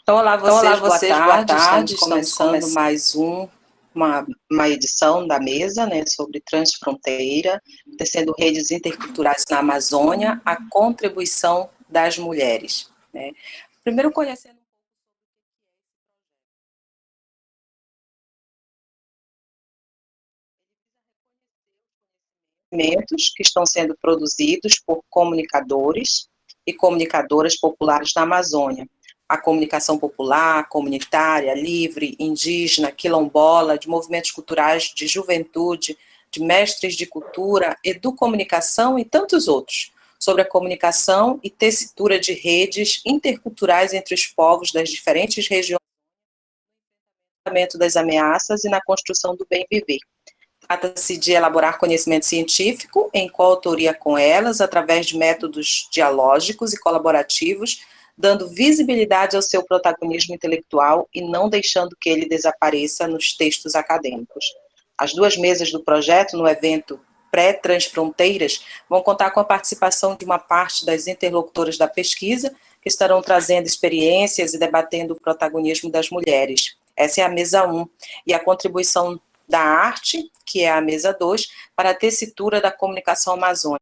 Então, olá vocês, boa tarde. Estamos começando mais uma edição da mesa, né, sobre transfronteira, tecendo redes interculturais na Amazônia, a contribuição das mulheres. Né. Primeiro, conhecendo conhecimentos que estão sendo produzidos por comunicadores e comunicadoras populares na Amazônia. A comunicação popular, comunitária, livre, indígena, quilombola, de movimentos culturais, de juventude, de mestres de cultura, educomunicação e tantos outros, sobre a comunicação e tessitura de redes interculturais entre os povos das diferentes regiões, no tratamento das ameaças e na construção do bem viver. Trata-se de elaborar conhecimento científico em coautoria com elas, através de métodos dialógicos e colaborativos, dando visibilidade ao seu protagonismo intelectual e não deixando que ele desapareça nos textos acadêmicos. As duas mesas do projeto, no evento Pré-Transfronteiras, vão contar com a participação de uma parte das interlocutoras da pesquisa, que estarão trazendo experiências e debatendo o protagonismo das mulheres. Essa é a mesa 1, e a contribuição da arte, que é a mesa 2, para a tessitura da comunicação amazônica.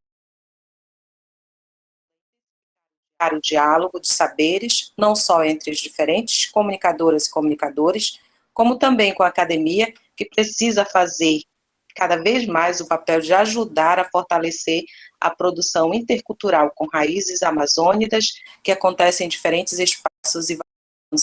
Para o diálogo de saberes, não só entre as diferentes comunicadoras e comunicadores, como também com a academia, que precisa fazer cada vez mais o papel de ajudar a fortalecer a produção intercultural com raízes amazônicas, que acontece em diferentes espaços e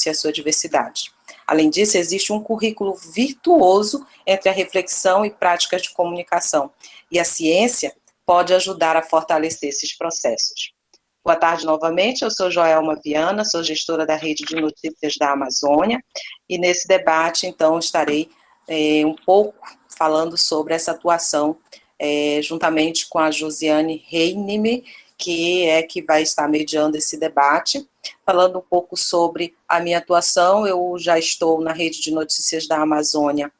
a sua diversidade. Além disso, existe um currículo virtuoso entre a reflexão e práticas de comunicação, e a ciência pode ajudar a fortalecer esses processos. Boa tarde novamente, eu sou Joelma Viana, sou gestora da Rede de Notícias da Amazônia, e nesse debate, então, estarei um pouco falando sobre essa atuação, juntamente com a Josiane Heinime, que vai estar mediando esse debate, falando um pouco sobre a minha atuação. Eu já estou na Rede de Notícias da Amazônia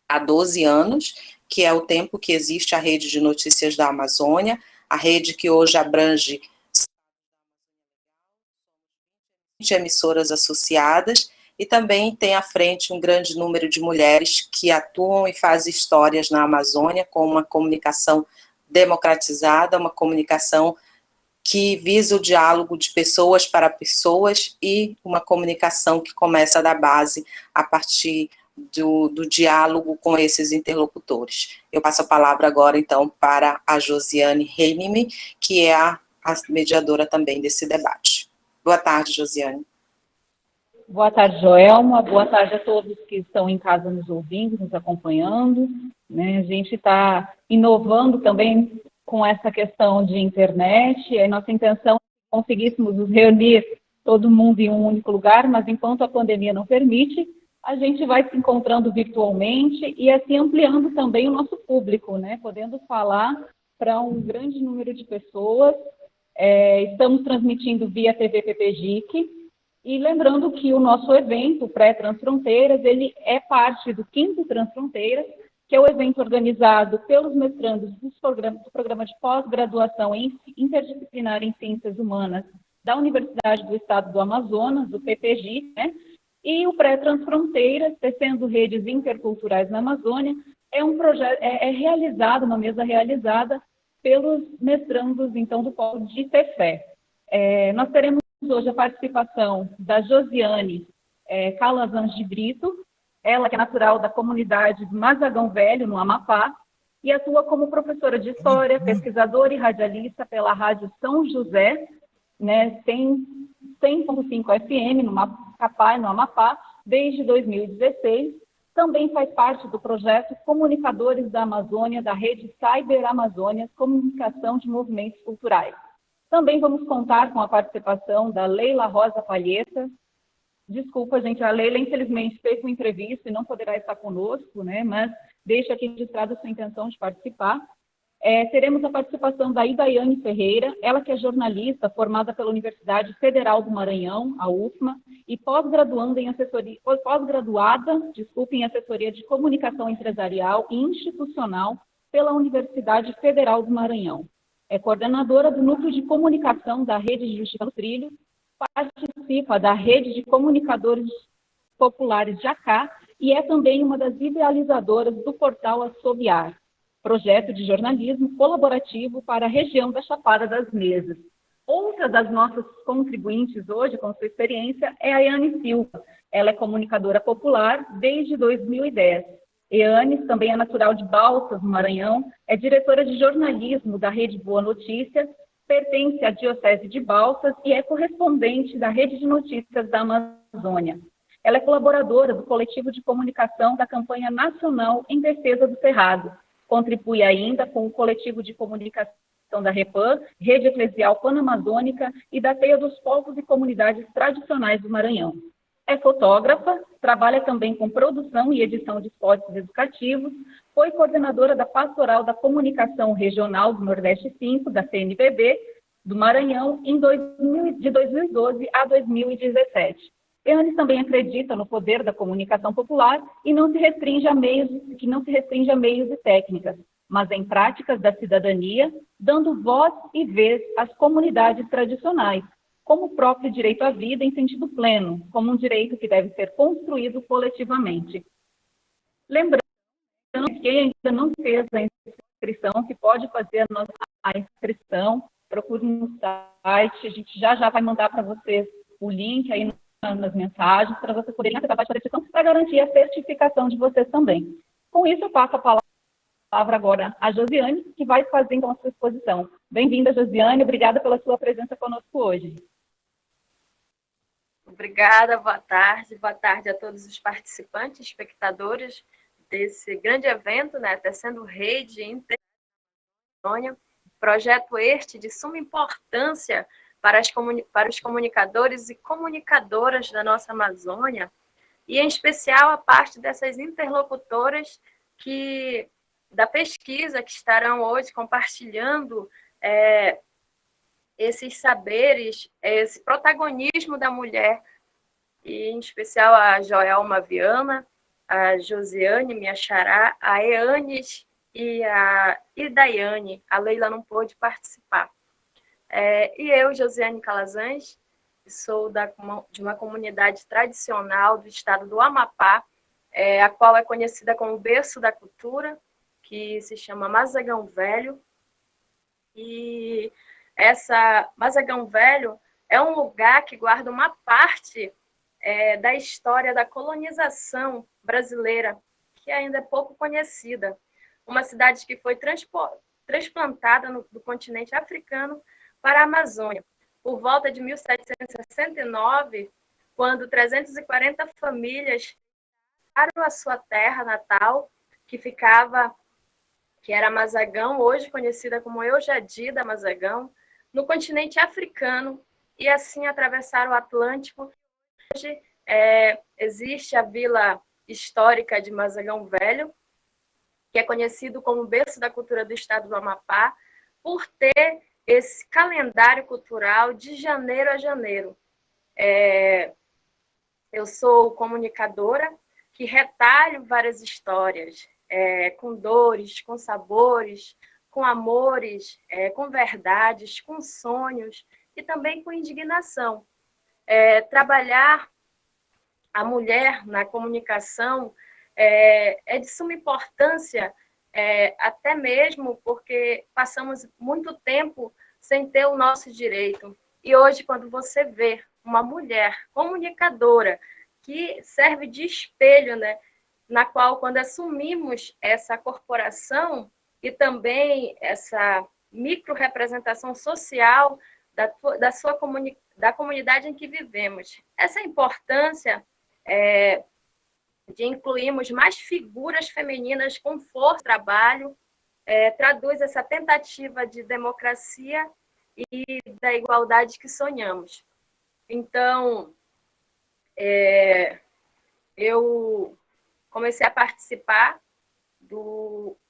há 12 anos, que é o tempo que existe a Rede de Notícias da Amazônia, a rede que hoje abrange emissoras associadas, e também tem à frente um grande número de mulheres que atuam e fazem histórias na Amazônia com uma comunicação democratizada, uma comunicação que visa o diálogo de pessoas para pessoas e uma comunicação que começa da base a partir do diálogo com esses interlocutores. Eu passo a palavra agora, então, para a Josiane Heinime, que é a mediadora também desse debate. Boa tarde, Josiane. Boa tarde, Joelma. Boa tarde a todos que estão em casa nos ouvindo, nos acompanhando. Né? A gente está inovando também com essa questão de internet. A nossa intenção é que conseguíssemos nos reunir todo mundo em um único lugar, mas enquanto a pandemia não permite, a gente vai se encontrando virtualmente e assim ampliando também o nosso público, né? Podendo falar para um grande número de pessoas. Estamos transmitindo via TV PPGIC, e lembrando que o nosso evento Pré-Transfronteiras, ele é parte do 5º Transfronteiras, que é o evento organizado pelos mestrandos do programa de pós-graduação interdisciplinar em Ciências Humanas da Universidade do Estado do Amazonas, do PPGIC, né? E o Pré-Transfronteiras, tecendo redes interculturais na Amazônia, é um projeto, realizado, uma mesa realizada pelos mestrandos, então, do polo de Tefé. Nós teremos hoje a participação da Josiane Calazans de Brito, ela que é natural da comunidade de Mazagão Velho, no Amapá, e atua como professora de História, pesquisadora e radialista pela Rádio São José, né, 100.5 FM, no Macapá, no Amapá, desde 2016. Também faz parte do projeto Comunicadores da Amazônia, da rede Cyber Amazônia, Comunicação de Movimentos Culturais. Também vamos contar com a participação da Leila Rosa Palheta. Desculpa, gente, a Leila, infelizmente, fez uma entrevista e não poderá estar conosco, né? Mas deixa aqui registrada a sua intenção de participar. Teremos a participação da Idaiane Ferreira, ela que é jornalista, formada pela Universidade Federal do Maranhão, a UFMA, e pós-graduada em assessoria de comunicação empresarial e institucional pela Universidade Federal do Maranhão. É coordenadora do Núcleo de Comunicação da Rede de Justiça dos Trilhos participa da rede de comunicadores populares de Acá e é também uma das idealizadoras do portal Assobiar, projeto de jornalismo colaborativo para a região da Chapada das Mesas. Outra das nossas contribuintes hoje, com sua experiência, é a Eane Silva. Ela é comunicadora popular desde 2010. Eane também é natural de Balsas, no Maranhão, é diretora de jornalismo da Rede Boa Notícia, pertence à Diocese de Balsas e é correspondente da Rede de Notícias da Amazônia. Ela é colaboradora do coletivo de comunicação da campanha nacional em defesa do Cerrado. Contribui ainda com o coletivo de comunicação da REPAM, Rede Eclesial Panamazônica e da Teia dos Povos e Comunidades Tradicionais do Maranhão. É fotógrafa, trabalha também com produção e edição de spots educativos, foi coordenadora da Pastoral da Comunicação Regional do Nordeste 5, da CNBB, do Maranhão, de 2012 a 2017. Eane também acredita no poder da comunicação popular e não se restringe a meios e técnicas, mas em práticas da cidadania, dando voz e vez às comunidades tradicionais, como o próprio direito à vida em sentido pleno, como um direito que deve ser construído coletivamente. Lembrando que quem ainda não fez a inscrição, que pode fazer a inscrição, procure no site, a gente já vai mandar para vocês o link aí nas mensagens, para vocês poderem acessar a parte da inscrição, para garantir a certificação de vocês também. Com isso, eu passo a palavra agora a Josiane, que vai fazer então a sua exposição. Bem-vinda, Josiane, obrigada pela sua presença conosco hoje. Obrigada, boa tarde a todos os participantes, espectadores desse grande evento, né, Tecendo Rede Interamazônia, projeto este de suma importância para os comunicadores e comunicadoras da nossa Amazônia, e em especial a parte dessas interlocutoras da pesquisa que estarão hoje compartilhando esses saberes, esse protagonismo da mulher, e em especial a Joelma Viana, a Josiane, minha xará, a Eanes e a Idaiane. A Leila não pôde participar. E eu, Josiane Calazans, sou de uma comunidade tradicional do estado do Amapá, a qual é conhecida como berço da cultura, que se chama Mazagão Velho. E Mazagão Velho é um lugar que guarda uma parte da história da colonização brasileira, que ainda é pouco conhecida. Uma cidade que foi transplantada do continente africano para a Amazônia, por volta de 1769, quando 340 famílias deixaram a sua terra natal, que era Mazagão, hoje conhecida como Eujadi da Mazagão, no continente africano, e assim atravessaram o Atlântico. Hoje existe a Vila Histórica de Mazagão Velho, que é conhecido como berço da cultura do estado do Amapá, por ter esse calendário cultural de janeiro a janeiro. Eu sou comunicadora que retalho várias histórias, com dores, com sabores, com amores, com verdades, com sonhos e também com indignação. Trabalhar a mulher na comunicação é de suma importância, até mesmo porque passamos muito tempo sem ter o nosso direito. E hoje, quando você vê uma mulher comunicadora que serve de espelho, né, na qual, quando assumimos essa corporação e também essa micro-representação social da comunidade em que vivemos, essa importância de incluirmos mais figuras femininas com força de trabalho, traduz essa tentativa de democracia e da igualdade que sonhamos. Então, eu comecei a participar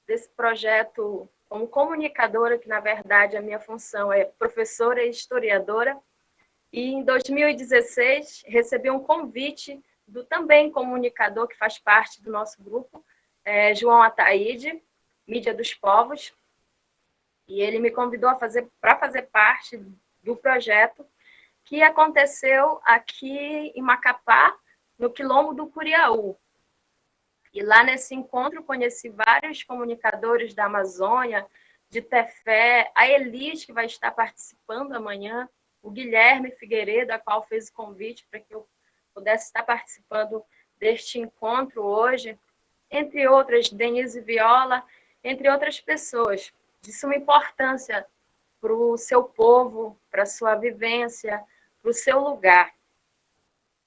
desse projeto como comunicadora, que, na verdade, a minha função é professora e historiadora, e em 2016 recebi um convite do também comunicador que faz parte do nosso grupo, João Ataíde, Mídia dos Povos, e ele me convidou para fazer parte do projeto, que aconteceu aqui em Macapá, no Quilombo do Curiaú. E lá nesse encontro conheci vários comunicadores da Amazônia, de Tefé, a Elis, que vai estar participando amanhã, o Guilherme Figueiredo, a qual fez o convite para que eu pudesse estar participando deste encontro hoje, entre outras, Denise Viola, entre outras pessoas, de suma importância para o seu povo, para a sua vivência, para o seu lugar.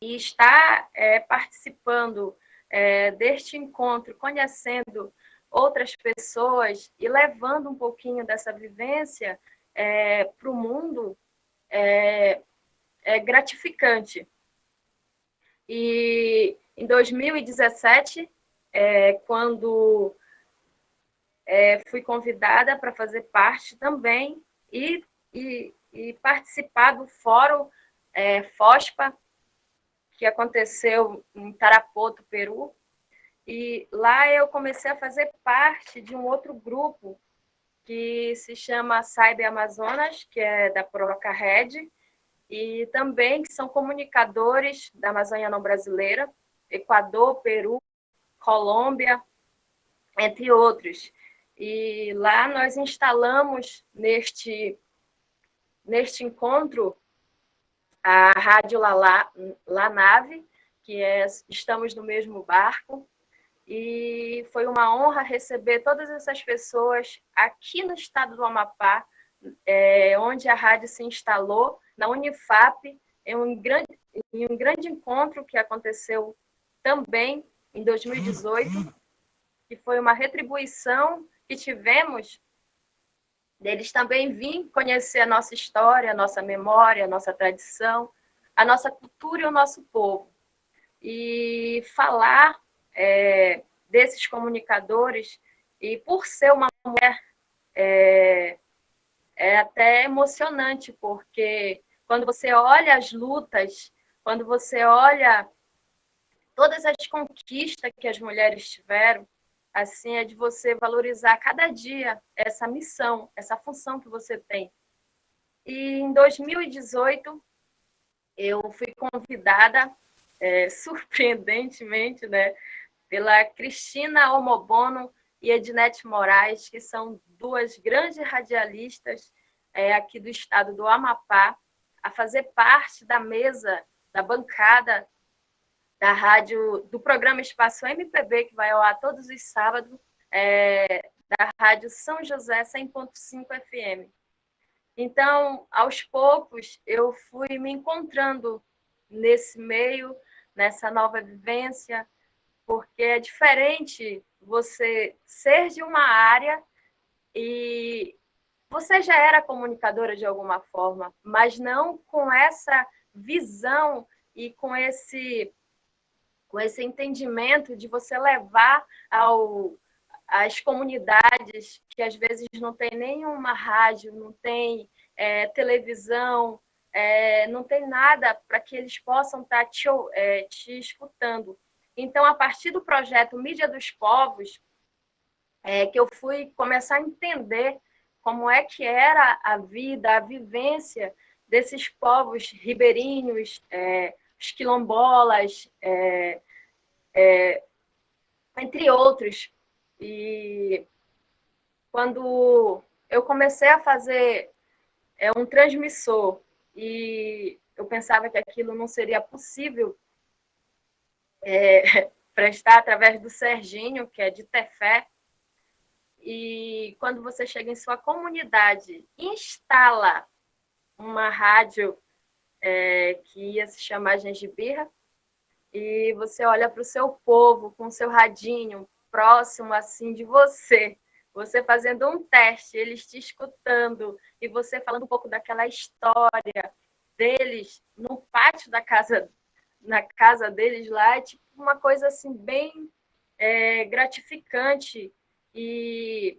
E estar participando deste encontro, conhecendo outras pessoas e levando um pouquinho dessa vivência para o mundo é gratificante. E em 2017, quando fui convidada para fazer parte também e participar do Fórum FOSPA, que aconteceu em Tarapoto, Peru, e lá eu comecei a fazer parte de um outro grupo que se chama Cyber Amazonas, que é da Procared, e também que são comunicadores da Amazônia não brasileira, Equador, Peru, Colômbia, entre outros. E lá nós instalamos neste encontro a Rádio La Nave, que estamos no mesmo barco, e foi uma honra receber todas essas pessoas aqui no estado do Amapá, onde a rádio se instalou, na Unifap, em um grande encontro que aconteceu também em 2018, que foi uma retribuição que tivemos deles também vir conhecer a nossa história, a nossa memória, a nossa tradição, a nossa cultura e o nosso povo. E falar desses comunicadores, e por ser uma mulher, é até emocionante, porque quando você olha as lutas, quando você olha todas as conquistas que as mulheres tiveram, assim, é de você valorizar cada dia essa missão, essa função que você tem. E em 2018, eu fui convidada, surpreendentemente, né, pela Cristina Omobono e Ednete Moraes, que são duas grandes radialistas aqui do estado do Amapá, a fazer parte da mesa, da bancada da rádio, do programa Espaço MPB, que vai ao ar todos os sábados, da rádio São José 100.5 FM. Então, aos poucos, eu fui me encontrando nesse meio, nessa nova vivência, porque é diferente você ser de uma área e você já era comunicadora de alguma forma, mas não com essa visão e com esse entendimento de você levar às comunidades que às vezes não tem nenhuma rádio, não tem televisão, não tem nada para que eles possam estar te escutando. Então, a partir do projeto Mídia dos Povos, que eu fui começar a entender como é que era a vida, a vivência desses povos ribeirinhos, os quilombolas, entre outros. E quando eu comecei a fazer um transmissor e eu pensava que aquilo não seria possível prestar através do Serginho, que é de Tefé, e quando você chega em sua comunidade, instala uma rádio que ia se chamar Gengibirra, e você olha para o seu povo com o seu radinho próximo assim de você fazendo um teste, eles te escutando e você falando um pouco daquela história deles no pátio da casa, na casa deles lá, é tipo uma coisa assim bem gratificante e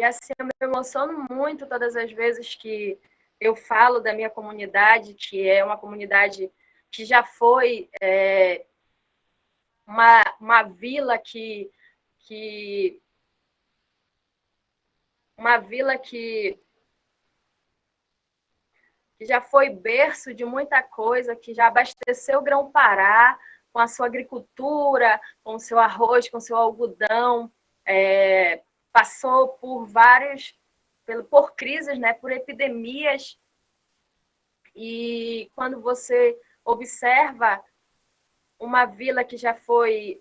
assim eu me emociono muito todas as vezes que eu falo da minha comunidade, que é uma comunidade que já foi uma vila que que já foi berço de muita coisa, que já abasteceu o Grão-Pará com a sua agricultura, com o seu arroz, com o seu algodão, passou por crises, né, por epidemias, e quando você observa uma vila que já foi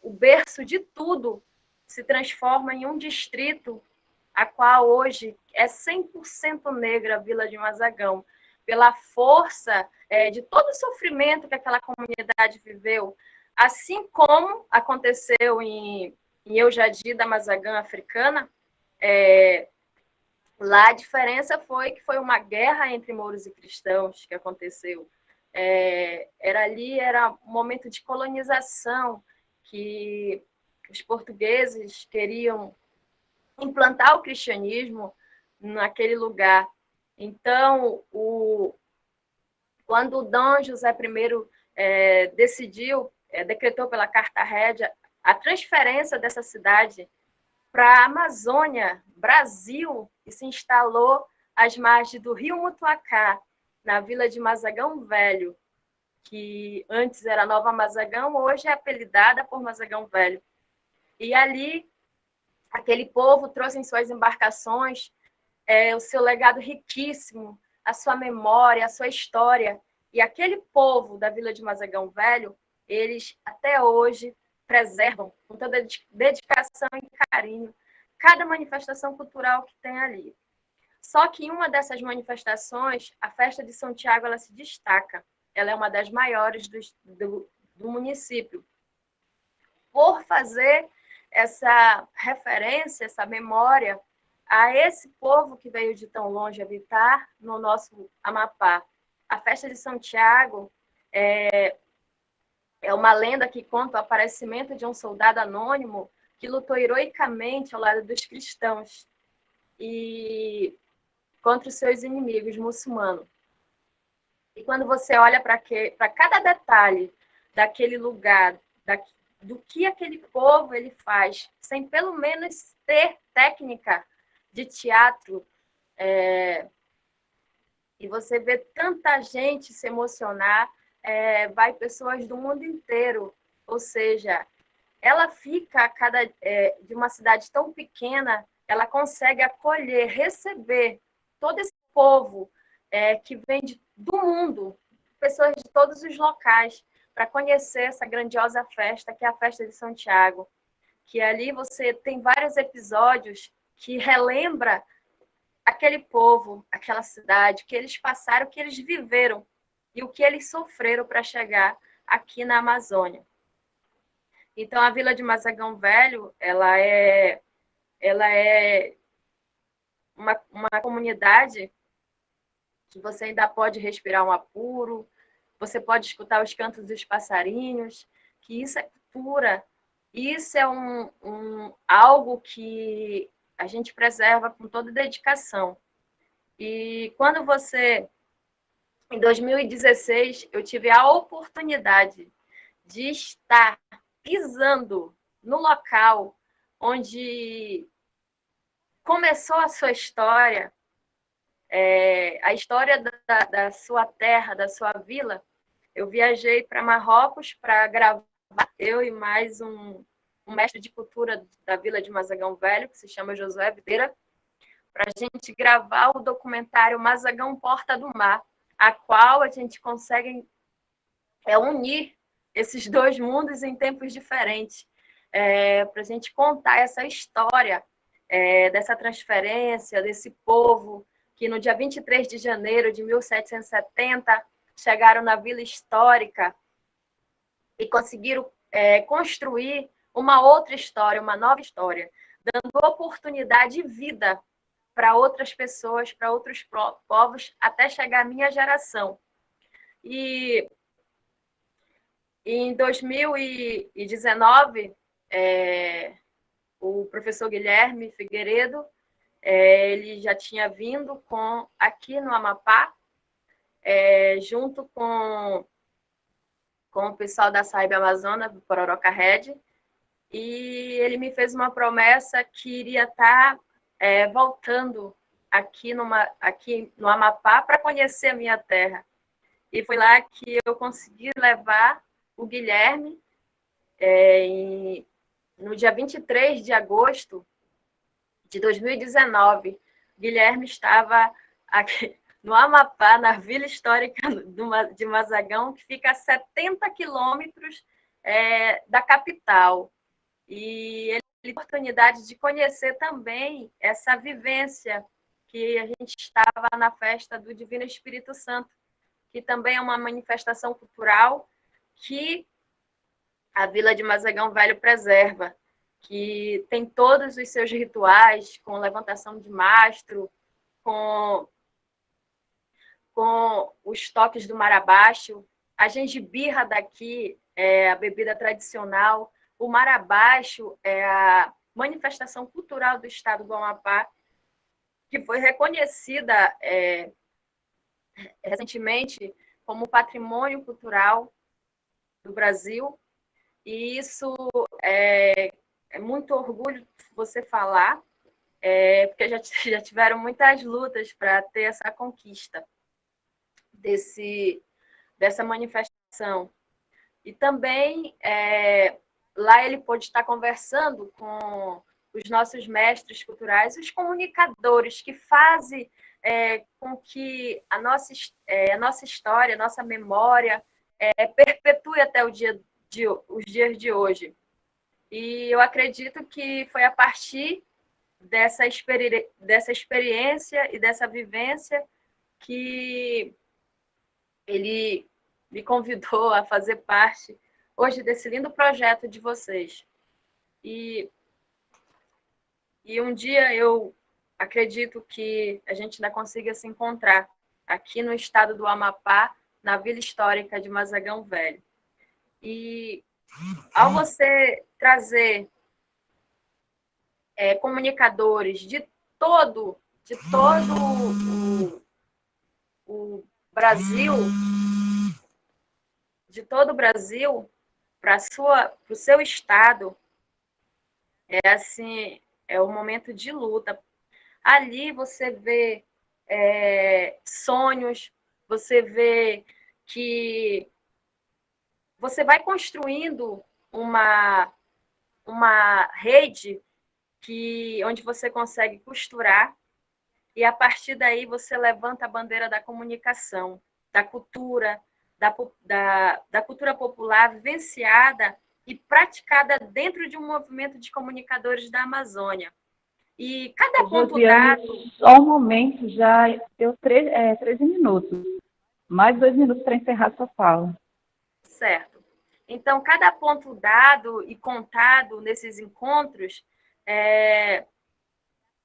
o berço de tudo, se transforma em um distrito, a qual hoje é 100% negra, a Vila de Mazagão, pela força de todo o sofrimento que aquela comunidade viveu, assim como aconteceu em Eujadi da Mazagã africana. Lá a diferença foi que foi uma guerra entre mouros e cristãos que aconteceu. Era um momento de colonização, que os portugueses queriam implantar o cristianismo naquele lugar. Então, quando o Dom José I decretou pela Carta Régia a transferência dessa cidade para a Amazônia, Brasil, e se instalou às margens do Rio Mutuacá, na vila de Mazagão Velho, que antes era Nova Mazagão, hoje é apelidada por Mazagão Velho. E ali, aquele povo trouxe em suas embarcações o seu legado riquíssimo, a sua memória, a sua história. E aquele povo da vila de Mazagão Velho, eles até hoje preservam, com toda dedicação e carinho, cada manifestação cultural que tem ali. Só que em uma dessas manifestações, a festa de São Tiago, ela se destaca. Ela é uma das maiores do município, por fazer essa referência, essa memória a esse povo que veio de tão longe habitar no nosso Amapá. A festa de São Tiago é uma lenda que conta o aparecimento de um soldado anônimo que lutou heroicamente ao lado dos cristãos e contra os seus inimigos muçulmanos. E quando você olha para cada detalhe daquele lugar, do que aquele povo ele faz, sem pelo menos ter técnica de teatro, e você vê tanta gente se emocionar, vai pessoas do mundo inteiro, ou seja, ela fica de uma cidade tão pequena, ela consegue acolher, receber todo esse povo que vem do mundo, pessoas de todos os locais, para conhecer essa grandiosa festa, que é a festa de São Tiago, que ali você tem vários episódios que relembra aquele povo, aquela cidade, o que eles passaram, o que eles viveram e o que eles sofreram para chegar aqui na Amazônia. Então, a Vila de Mazagão Velho, ela é uma comunidade que você ainda pode respirar um apuro, você pode escutar os cantos dos passarinhos, que isso é cultura, isso é algo que a gente preserva com toda dedicação. E quando em 2016, eu tive a oportunidade de estar pisando no local onde começou a sua história, a história da sua terra, da sua vila. Eu viajei para Marrocos para gravar, eu e mais um mestre de cultura da Vila de Mazagão Velho, que se chama Josué Videira, para a gente gravar o documentário Mazagão Porta do Mar, a qual a gente consegue unir esses dois mundos em tempos diferentes, para a gente contar essa história dessa transferência, desse povo que no dia 23 de janeiro de 1770 chegaram na Vila Histórica e conseguiram construir uma outra história, uma nova história, dando oportunidade e vida para outras pessoas, para outros povos, até chegar à minha geração. E em 2019, o professor Guilherme Figueiredo, ele já tinha vindo aqui no Amapá, junto com o pessoal da Saíbe Amazônia, do Pororoca Red, e ele me fez uma promessa que iria estar voltando aqui no Amapá para conhecer a minha terra. E foi lá que eu consegui levar o Guilherme, no dia 23 de agosto de 2019. Guilherme estava aqui no Amapá, na Vila Histórica de Mazagão, que fica a 70 quilômetros da capital. E ele teve a oportunidade de conhecer também essa vivência que a gente estava na festa do Divino Espírito Santo, que também é uma manifestação cultural que a Vila de Mazagão Velho preserva, que tem todos os seus rituais, com levantação de mastro, com os toques do mar abaixo. A gengibirra daqui é a bebida tradicional. O mar abaixo é a manifestação cultural do estado do Amapá, que foi reconhecida recentemente como patrimônio cultural do Brasil. E isso é muito orgulho você falar, porque já tiveram muitas lutas para ter essa conquista dessa manifestação. E também lá ele pôde estar conversando com os nossos mestres culturais, os comunicadores que fazem com que a nossa história, a nossa memória perpetue até os dias de hoje. E eu acredito que foi a partir dessa experiência e dessa vivência que ele me convidou a fazer parte hoje desse lindo projeto de vocês. E um dia eu acredito que a gente ainda consiga se encontrar aqui no estado do Amapá, na Vila Histórica de Mazagão Velho. E ao você trazer comunicadores de todo o Brasil, para o seu estado, é um momento de luta. Ali você vê sonhos, você vê que você vai construindo uma rede onde você consegue costurar, e a partir daí você levanta a bandeira da comunicação, da cultura, da cultura popular vivenciada e praticada dentro de um movimento de comunicadores da Amazônia. E cada ponto dado... Só um momento, já deu 13 minutos. Mais 2 minutos para encerrar sua fala. Certo. Então, cada ponto dado e contado nesses encontros é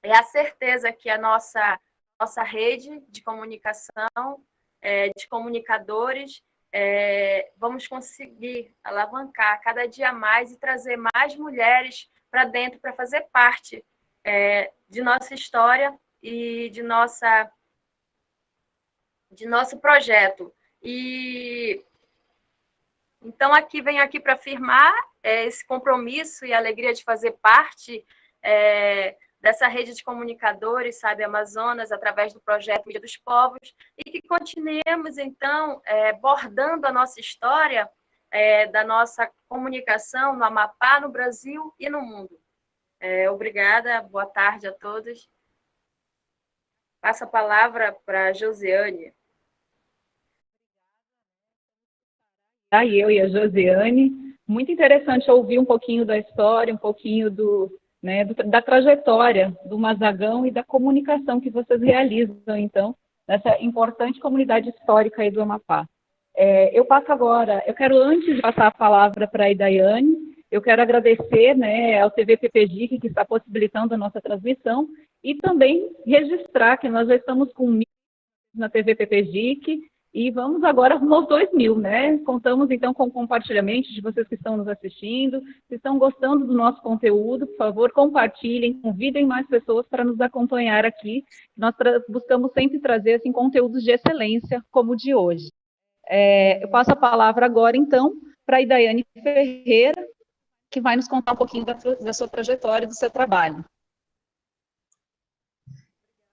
a certeza que a nossa rede de comunicação, de comunicadores, vamos conseguir alavancar cada dia mais e trazer mais mulheres para dentro, para fazer parte de nossa história e de nosso projeto. E então venho aqui para afirmar esse compromisso e a alegria de fazer parte dessa rede de comunicadores, sabe, Amazonas, através do projeto Mídia dos Povos, e que continuemos, então, bordando a nossa história da nossa comunicação no Amapá, no Brasil e no mundo. Obrigada, boa tarde a todos. Passo a palavra para a Josiane. Aí eu e a Josiane, muito interessante ouvir um pouquinho da história, um pouquinho da trajetória do Mazagão e da comunicação que vocês realizam, então, nessa importante comunidade histórica aí do Amapá. Eu quero, antes de passar a palavra para a Idaiane, eu quero agradecer ao TV PPGIC, que está possibilitando a nossa transmissão, e também registrar que nós já estamos com 1.000 na TV PPGIC, e vamos agora rumo aos 2.000, né? Contamos, então, com o compartilhamento de vocês que estão nos assistindo. Se estão gostando do nosso conteúdo, por favor, compartilhem, convidem mais pessoas para nos acompanhar aqui. Nós buscamos sempre trazer assim, conteúdos de excelência, como o de hoje. Eu passo a palavra agora, então, para a Idaiane Ferreira, que vai nos contar um pouquinho da sua trajetória e do seu trabalho.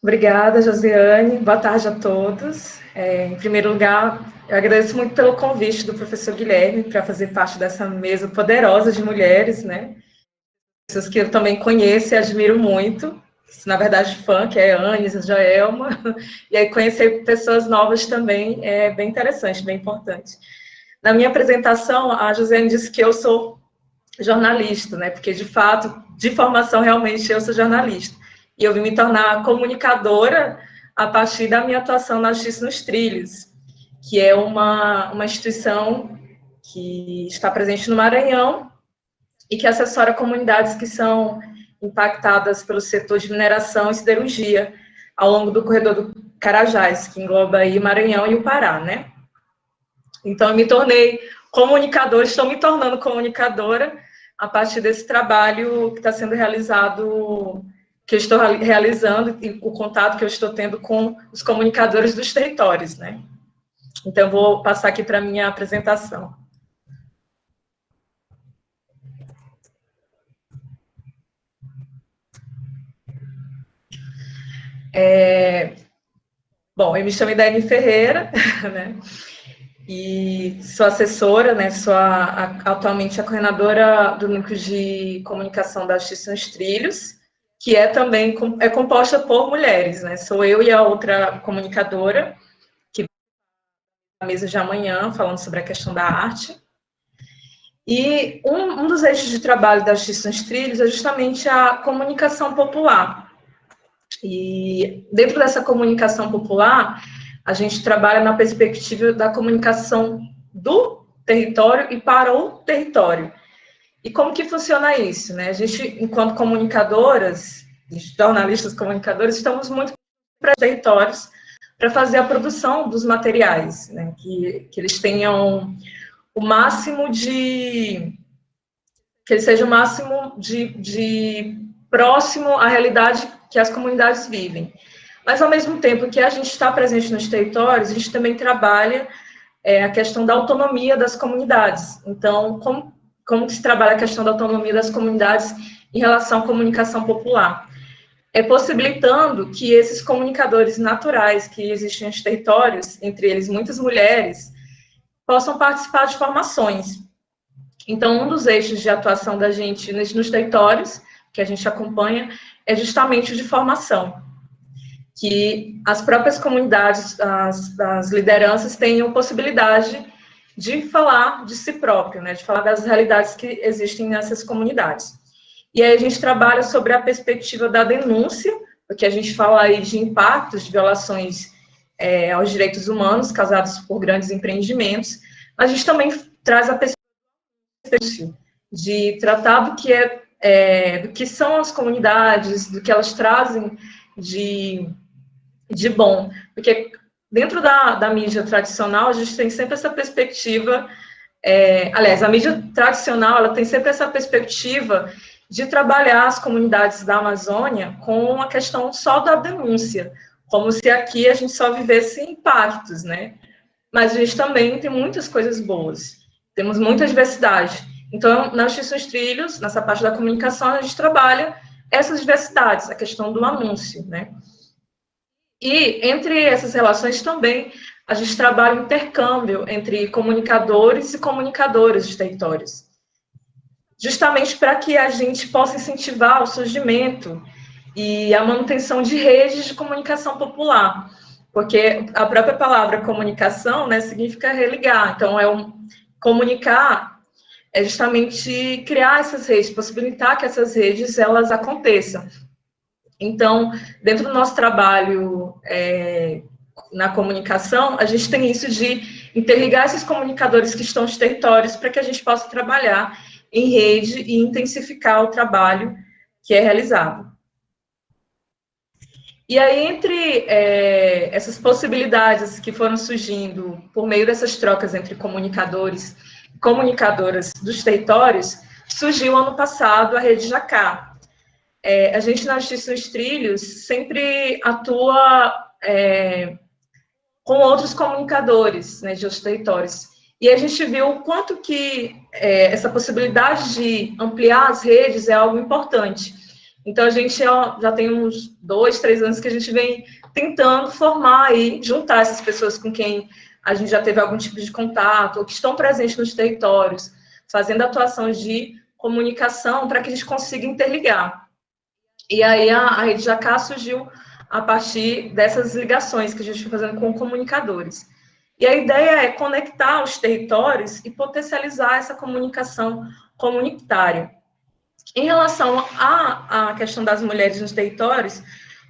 Obrigada, Josiane. Boa tarde a todos. Em primeiro lugar, eu agradeço muito pelo convite do professor Guilherme para fazer parte dessa mesa poderosa de mulheres, né? Pessoas que eu também conheço e admiro muito. Na verdade, fã, que é a Anis, a Joelma. E aí conhecer pessoas novas também é bem interessante, bem importante. Na minha apresentação, a Josiane disse que eu sou jornalista, né? Porque, de fato, de formação, realmente, eu sou jornalista. E eu vim me tornar comunicadora a partir da minha atuação na Justiça nos Trilhos, que é uma instituição que está presente no Maranhão e que assessora comunidades que são impactadas pelo setor de mineração e siderurgia ao longo do corredor do Carajás, que engloba aí Maranhão e o Pará, né? Então, eu me tornei comunicadora, estou me tornando comunicadora a partir desse trabalho que está sendo realizado, que eu estou realizando, e o contato que eu estou tendo com os comunicadores dos territórios, né? Então, eu vou passar aqui para a minha apresentação. Bom, eu me chamo Daiane Ferreira, né? E sou assessora, né? Sou atualmente a coordenadora do Núcleo de Comunicação da Justiça nos Trilhos, que é também composta por mulheres, né? Sou eu e a outra comunicadora, que na mesa de amanhã, falando sobre a questão da arte. E um dos eixos de trabalho da Justiça nos Trilhos é justamente a comunicação popular. E dentro dessa comunicação popular, a gente trabalha na perspectiva da comunicação do território e para o território. E como que funciona isso, né? A gente, enquanto comunicadoras, jornalistas comunicadores, estamos muito para territórios para fazer a produção dos materiais, né? Que eles tenham o máximo de... que ele seja o máximo de próximo à realidade que as comunidades vivem. Mas, ao mesmo tempo que a gente está presente nos territórios, a gente também trabalha a questão da autonomia das comunidades. Então, como que se trabalha a questão da autonomia das comunidades em relação à comunicação popular? É possibilitando que esses comunicadores naturais que existem nos territórios, entre eles muitas mulheres, possam participar de formações. Então, um dos eixos de atuação da gente nos territórios, que a gente acompanha, é justamente o de formação. Que as próprias comunidades, as lideranças tenham possibilidade de falar de si próprio, né, de falar das realidades que existem nessas comunidades. E aí a gente trabalha sobre a perspectiva da denúncia, porque a gente fala aí de impactos, de violações aos direitos humanos causados por grandes empreendimentos, mas a gente também traz a perspectiva de tratar do que são as comunidades, do que elas trazem de bom, porque dentro da mídia tradicional, a gente tem sempre essa perspectiva, aliás, a mídia tradicional, ela tem sempre essa perspectiva de trabalhar as comunidades da Amazônia com a questão só da denúncia, como se aqui a gente só vivesse impactos, né? Mas a gente também tem muitas coisas boas, temos muita diversidade. Então, na Justiça nos Trilhos, nessa parte da comunicação, a gente trabalha essas diversidades, a questão do anúncio, né? E, entre essas relações também, a gente trabalha o intercâmbio entre comunicadores e comunicadoras dos territórios, justamente para que a gente possa incentivar o surgimento e a manutenção de redes de comunicação popular, porque a própria palavra comunicação, né, significa religar, então comunicar é justamente criar essas redes, possibilitar que essas redes, elas aconteçam. Então, dentro do nosso trabalho na comunicação, a gente tem isso de interligar esses comunicadores que estão nos territórios para que a gente possa trabalhar em rede e intensificar o trabalho que é realizado. E aí, entre essas possibilidades que foram surgindo por meio dessas trocas entre comunicadores e comunicadoras dos territórios, surgiu ano passado a Rede Jacá. A gente, na Justiça nos Trilhos, sempre atua com outros comunicadores, né, de outros territórios. E a gente viu o quanto que essa possibilidade de ampliar as redes é algo importante. Então, a gente já tem uns 2, 3 anos que a gente vem tentando formar e juntar essas pessoas com quem a gente já teve algum tipo de contato, ou que estão presentes nos territórios, fazendo atuações de comunicação para que a gente consiga interligar. E aí a Rede Jacá surgiu a partir dessas ligações que a gente foi fazendo com comunicadores. E a ideia é conectar os territórios e potencializar essa comunicação comunitária. Em relação à questão das mulheres nos territórios,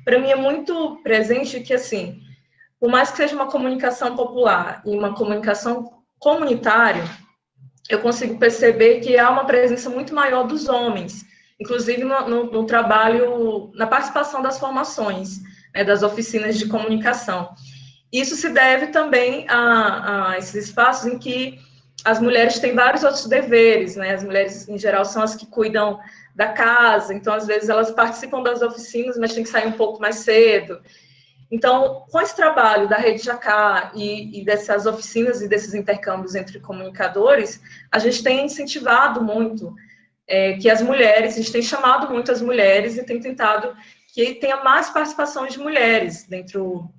para mim é muito presente que, assim, por mais que seja uma comunicação popular e uma comunicação comunitária, eu consigo perceber que há uma presença muito maior dos homens, inclusive no trabalho, na participação das formações, né, das oficinas de comunicação. Isso se deve também a esses espaços em que as mulheres têm vários outros deveres, né? As mulheres, em geral, são as que cuidam da casa, então, às vezes, elas participam das oficinas, mas têm que sair um pouco mais cedo. Então, com esse trabalho da Rede Jacá e dessas oficinas e desses intercâmbios entre comunicadores, a gente tem incentivado muito que as mulheres, a gente tem chamado muito as mulheres e tem tentado que tenha mais participação de mulheres dentro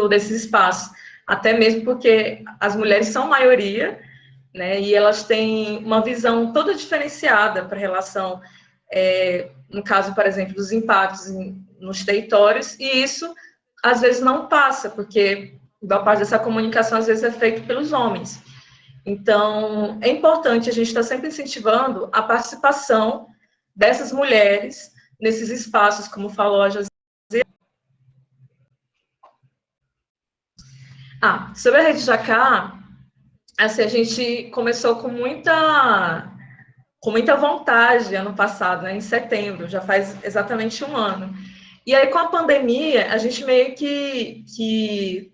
desses espaços, até mesmo porque as mulheres são maioria, né, e elas têm uma visão toda diferenciada para a relação, no caso, por exemplo, dos impactos nos territórios, e isso, às vezes, não passa, porque boa parte dessa comunicação, às vezes, é feita pelos homens. Então, é importante a gente estar sempre incentivando a participação dessas mulheres nesses espaços, como falou a José. Sobre a Rede Jacá, assim, a gente começou com muita vontade ano passado, né, em setembro, já faz exatamente 1 ano. E aí, com a pandemia, a gente meio que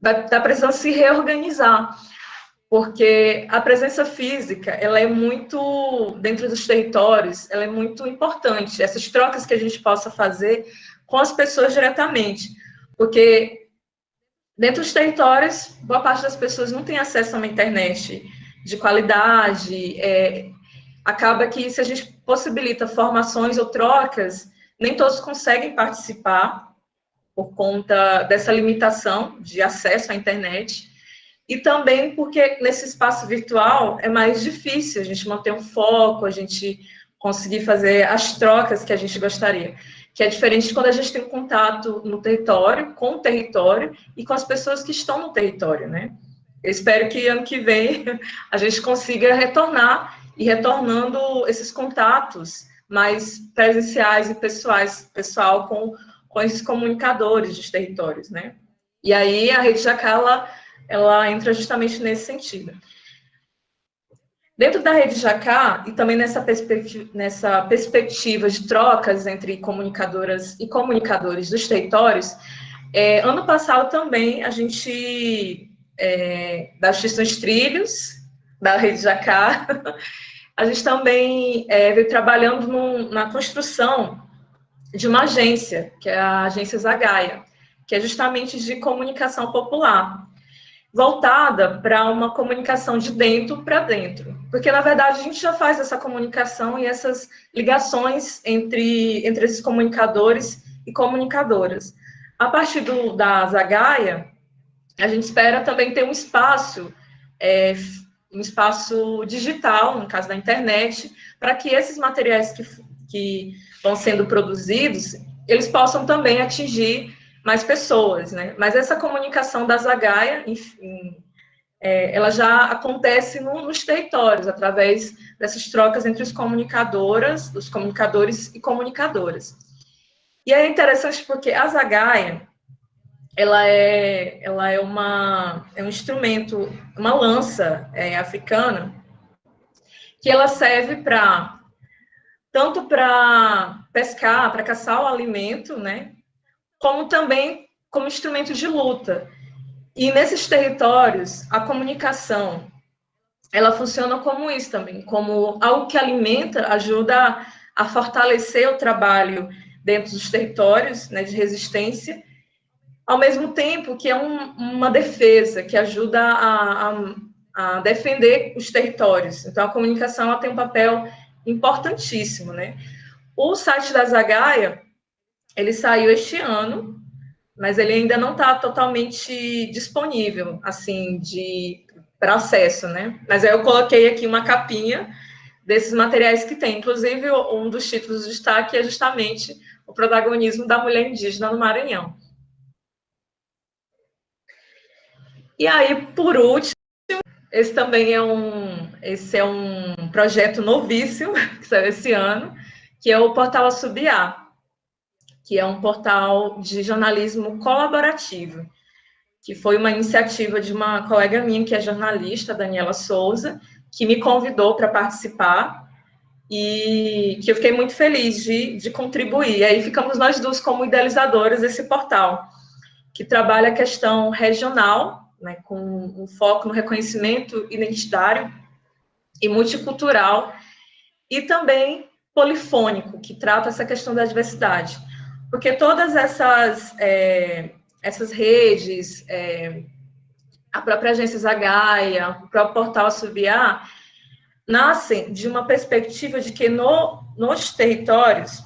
tá precisando se reorganizar, porque a presença física, ela é muito, dentro dos territórios, ela é muito importante, essas trocas que a gente possa fazer com as pessoas diretamente, porque dentro dos territórios, boa parte das pessoas não tem acesso a uma internet de qualidade, acaba que se a gente possibilita formações ou trocas, nem todos conseguem participar por conta dessa limitação de acesso à internet, e também porque nesse espaço virtual é mais difícil a gente manter um foco, a gente conseguir fazer as trocas que a gente gostaria, que é diferente de quando a gente tem um contato no território, com o território e com as pessoas que estão no território, né? Eu espero que ano que vem a gente consiga retornar e retornando esses contatos mais presenciais e pessoal com esses comunicadores dos territórios, né? E aí a Rede Jacá, ela entra justamente nesse sentido. Dentro da Rede Jacá, e também nessa perspectiva de trocas entre comunicadoras e comunicadores dos territórios, ano passado também a gente, da Instituição Trilhos, da Rede Jacá, a gente também veio trabalhando na construção de uma agência, que é a Agência Zagaia, que é justamente de comunicação popular, voltada para uma comunicação de dentro para dentro. Porque, na verdade, a gente já faz essa comunicação e essas ligações entre esses comunicadores e comunicadoras. A partir da Zagaia, a gente espera também ter um espaço digital, no caso da internet, para que esses materiais que vão sendo produzidos, eles possam também atingir mais pessoas, né? Mas essa comunicação da Zagaia, enfim, ela já acontece nos territórios, através dessas trocas entre os comunicadores e comunicadoras. E é interessante porque a Zagaia, ela é um instrumento, uma lança africana, que ela serve tanto para pescar, para caçar o alimento, né? Como também como instrumento de luta. E nesses territórios, a comunicação, ela funciona como isso também, como algo que alimenta, ajuda a fortalecer o trabalho dentro dos territórios, né, de resistência, ao mesmo tempo que é uma defesa, que ajuda a defender os territórios. Então, a comunicação ela tem um papel importantíssimo, né? O site da Zagaia, ele saiu este ano, mas ele ainda não está totalmente disponível, assim, para acesso, né? Mas aí eu coloquei aqui uma capinha desses materiais que tem. Inclusive, um dos títulos de destaque é justamente o protagonismo da mulher indígena no Maranhão. E aí, por último, esse é um projeto novíssimo, que saiu esse ano, que é o Portal Assobiar, que é um portal de jornalismo colaborativo, que foi uma iniciativa de uma colega minha, que é jornalista, Daniela Souza, que me convidou para participar, e que eu fiquei muito feliz de contribuir. E aí ficamos nós duas como idealizadoras desse portal, que trabalha a questão regional, né, com um foco no reconhecimento identitário e multicultural, e também polifônico, que trata essa questão da diversidade. Porque todas essas redes, a própria Agência Zagaia, o próprio Portal Assobiar, nascem de uma perspectiva de que nos territórios,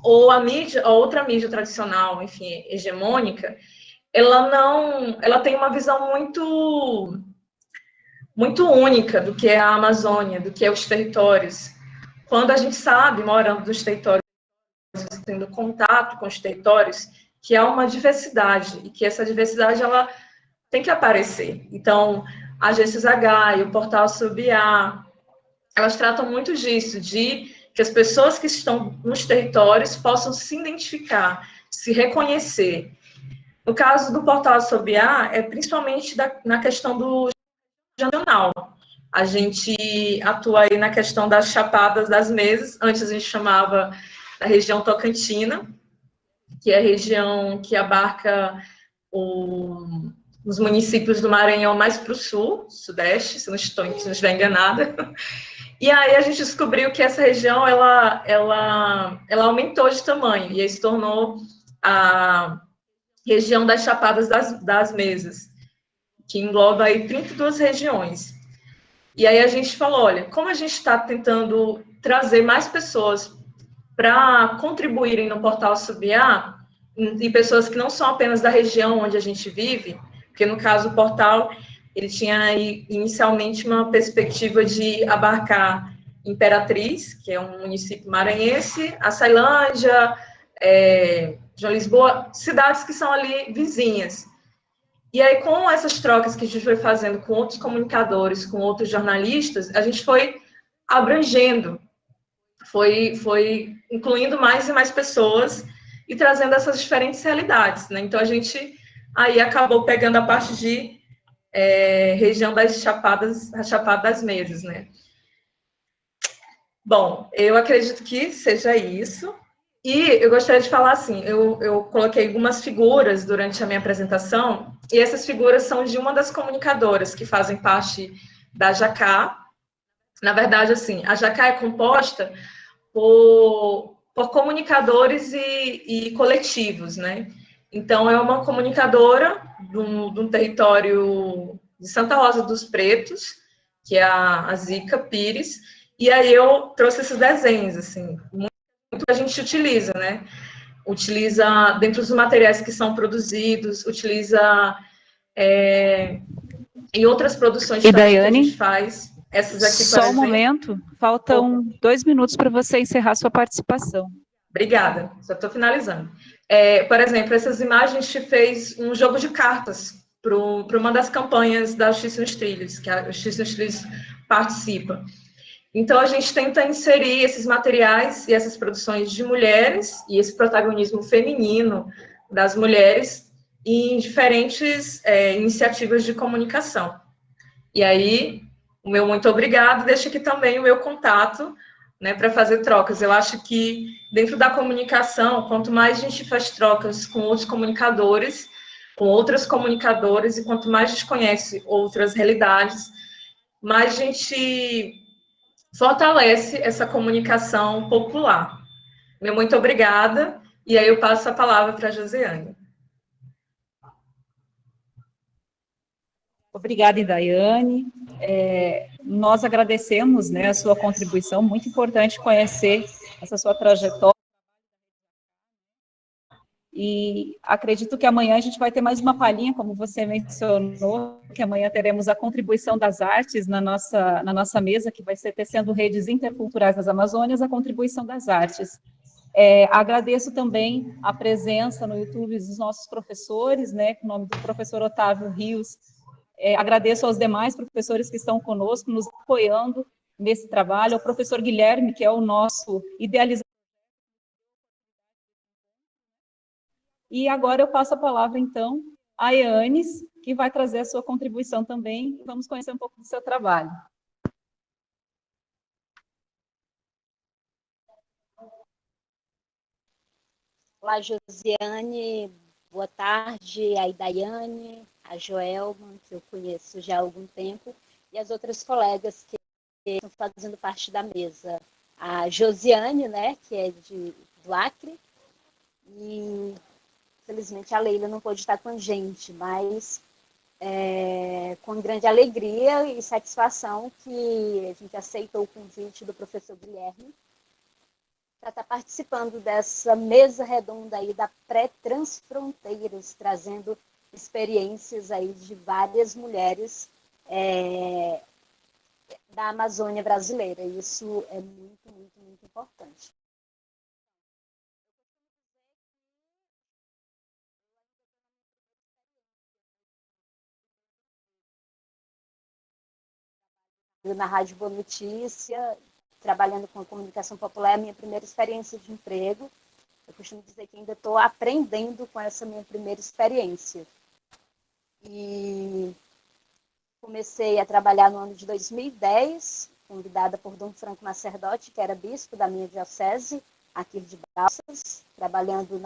ou a outra mídia tradicional, enfim, hegemônica, ela tem uma visão muito única do que é a Amazônia, do que é os territórios. Quando a gente sabe, morando nos territórios, tendo contato com os territórios, que há uma diversidade, e que essa diversidade ela tem que aparecer. Então, a Agência Zagaia, o Portal Assobiar, elas tratam muito disso, de que as pessoas que estão nos territórios possam se identificar, se reconhecer. No caso do Portal Assobiar, é principalmente na questão do regional. A gente atua aí na questão das Chapadas das Mesas, antes a gente chamava da região Tocantina, que é a região que abarca os municípios do Maranhão mais para o sul, sudeste, se não estiver enganada. E aí a gente descobriu que essa região, ela aumentou de tamanho, e aí se tornou a região das Chapadas das Mesas, que engloba aí 32 regiões. E aí a gente falou, olha, como a gente está tentando trazer mais pessoas para contribuírem no Portal Assobiar, e pessoas que não são apenas da região onde a gente vive, porque no caso o portal, ele tinha aí, inicialmente uma perspectiva de abarcar Imperatriz, que é um município maranhense, Açailândia, João Lisboa, cidades que são ali vizinhas. E aí, com essas trocas que a gente foi fazendo com outros comunicadores, com outros jornalistas, a gente foi abrangendo, foi incluindo mais e mais pessoas e trazendo essas diferentes realidades, né? Então, a gente aí acabou pegando a parte de região das Chapadas, a Chapada das Mesas, né? Bom, eu acredito que seja isso. E eu gostaria de falar assim, eu coloquei algumas figuras durante a minha apresentação, e essas figuras são de uma das comunicadoras que fazem parte da Jacá. Na verdade, assim, a Jacá é composta por comunicadores e coletivos, né? Então, é uma comunicadora de um território de Santa Rosa dos Pretos, que é a Zica Pires, e aí eu trouxe esses desenhos, assim, muito a gente utiliza, né? Utiliza dentro dos materiais que são produzidos, utiliza em outras produções E também Daiane, que a gente faz. Essas aqui, por só exemplo. um momento, faltam 2 minutos para você encerrar sua participação. Obrigada, já estou finalizando. Por exemplo, essas imagens a gente fez um jogo de cartas para uma das campanhas da Justiça nos Trilhos, que a Justiça nos Trilhos participa. Então, a gente tenta inserir esses materiais e essas produções de mulheres e esse protagonismo feminino das mulheres em diferentes iniciativas de comunicação. E aí, o meu muito obrigado, deixo aqui também o meu contato, né, para fazer trocas. Eu acho que dentro da comunicação, quanto mais a gente faz trocas com outros comunicadores, com outras comunicadoras, e quanto mais a gente conhece outras realidades, mais a gente fortalece essa comunicação popular. Meu muito obrigada, e aí eu passo a palavra para a Josiane. Obrigada, Daiane. Nós agradecemos, né, a sua contribuição, muito importante conhecer essa sua trajetória. E acredito que amanhã a gente vai ter mais uma palhinha, como você mencionou, que amanhã teremos a contribuição das artes na nossa mesa, que vai ser Tecendo Redes Interculturais das Amazônias, a contribuição das artes. Agradeço também a presença no YouTube dos nossos professores, né, com o nome do professor Otávio Rios. Agradeço aos demais professores que estão conosco, nos apoiando nesse trabalho, ao professor Guilherme, que é o nosso idealizador. E agora eu passo a palavra, então, a Eanes, que vai trazer a sua contribuição também. Vamos conhecer um pouco do seu trabalho. Olá, Josiane, boa tarde, a Idaiane, a Joelma, que eu conheço já há algum tempo, e as outras colegas que estão fazendo parte da mesa. A Josiane, né, que é do Acre, e infelizmente a Leila não pôde estar com a gente, mas com grande alegria e satisfação que a gente aceitou o convite do professor Guilherme para estar participando dessa mesa redonda aí da Pré-Transfronteiras, trazendo experiências aí de várias mulheres da Amazônia brasileira. Isso é muito, muito, muito importante. Na Rádio Boa Notícia, trabalhando com a comunicação popular, é a minha primeira experiência de emprego. Eu costumo dizer que ainda estou aprendendo com essa minha primeira experiência. E comecei a trabalhar no ano de 2010, convidada por Dom Franco Macerdotti, que era bispo da minha diocese, aqui de Balsas, trabalhando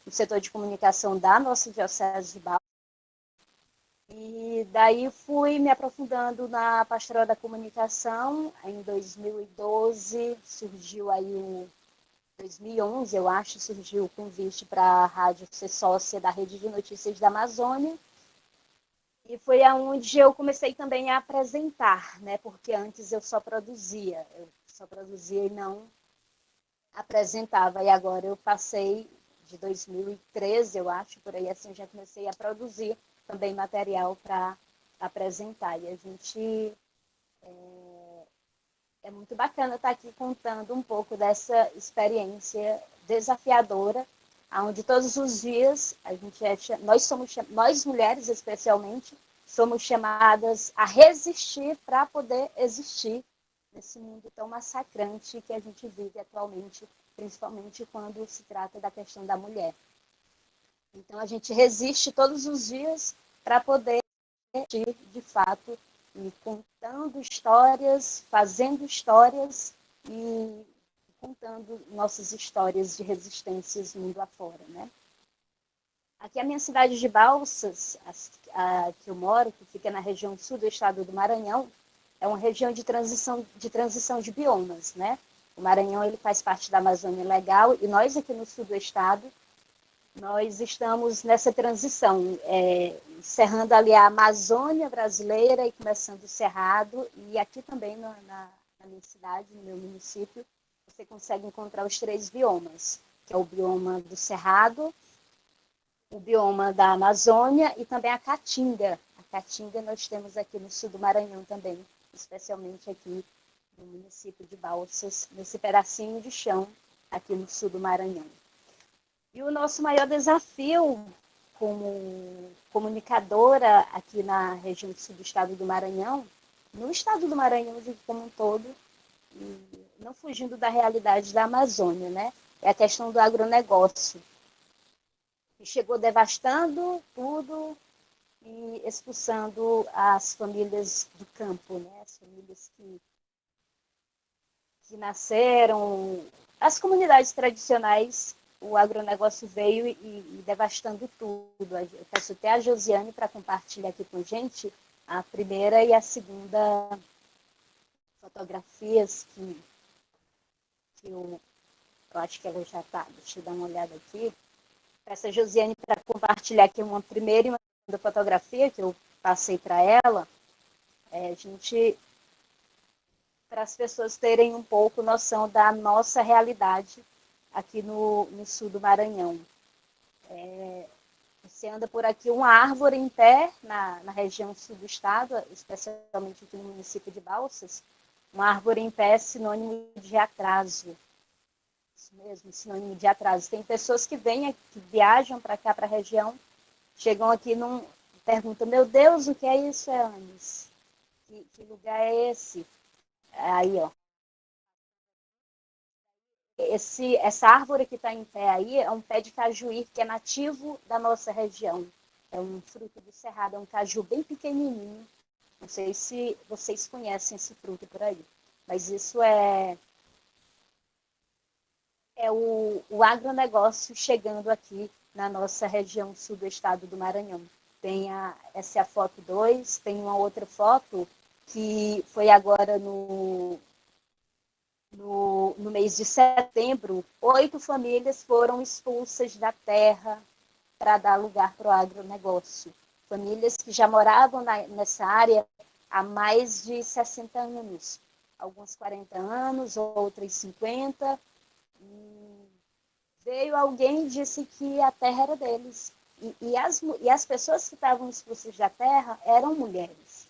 no setor de comunicação da nossa diocese de Balsas. E daí fui me aprofundando na pastoral da comunicação. Em 2012 surgiu aí 2011, eu acho, surgiu o convite para a rádio ser sócia da Rede de Notícias da Amazônia. E foi aonde eu comecei também a apresentar, né? Porque antes eu só produzia e não apresentava. E agora eu passei de 2013, eu acho, por aí assim, já comecei a produzir também material para apresentar. E a gente é muito bacana estar aqui contando um pouco dessa experiência desafiadora, onde todos os dias a gente nós mulheres especialmente somos chamadas a resistir para poder existir nesse mundo tão massacrante que a gente vive atualmente, principalmente quando se trata da questão da mulher. Então a gente resiste todos os dias para poder existir de fato, e contando histórias, fazendo histórias e contando nossas histórias de resistências mundo afora, né? Aqui a minha cidade de Balsas, que eu moro, que fica na região sul do estado do Maranhão, é uma região de transição de biomas, né? O Maranhão ele faz parte da Amazônia Legal e nós aqui no sul do estado nós estamos nessa transição, encerrando ali a Amazônia brasileira e começando o Cerrado, e aqui também na minha cidade, no meu município, você consegue encontrar os 3 biomas, que é o bioma do Cerrado, o bioma da Amazônia e também a Caatinga. A Caatinga nós temos aqui no sul do Maranhão também, especialmente aqui no município de Balsas, nesse pedacinho de chão aqui no sul do Maranhão. E o nosso maior desafio como comunicadora aqui na região sul do estado do Maranhão, no estado do Maranhão como um todo, e não fugindo da realidade da Amazônia, né? É a questão do agronegócio, que chegou devastando tudo e expulsando as famílias do campo, né? As famílias que nasceram, as comunidades tradicionais. O agronegócio veio e devastando tudo. Eu peço até a Josiane para compartilhar aqui com a gente a primeira e a segunda fotografias que eu acho que ela já está. Deixa eu dar uma olhada aqui. Peço a Josiane para compartilhar aqui uma primeira e uma segunda fotografia que eu passei para ela. A gente para as pessoas terem um pouco noção da nossa realidade aqui no sul do Maranhão. Você anda por aqui, uma árvore em pé na região sul do estado, especialmente aqui no município de Balsas, uma árvore em pé é sinônimo de atraso. Isso mesmo, sinônimo de atraso. Tem pessoas que vêm, que viajam para cá, para a região, chegam aqui e perguntam, meu Deus, o que é isso, Eanes? Que lugar é esse? Aí, ó. Essa árvore que está em pé aí é um pé de cajuí que é nativo da nossa região. É um fruto do cerrado, é um caju bem pequenininho. Não sei se vocês conhecem esse fruto por aí, mas isso é o agronegócio chegando aqui na nossa região sul do estado do Maranhão. Essa é a foto 2, tem uma outra foto que foi agora no mês de setembro, 8 famílias foram expulsas da terra para dar lugar para o agronegócio. Famílias que já moravam nessa área há mais de 60 anos, algumas 40 anos, outras 50. Veio alguém e disse que a terra era deles. E as pessoas que estavam expulsas da terra eram mulheres.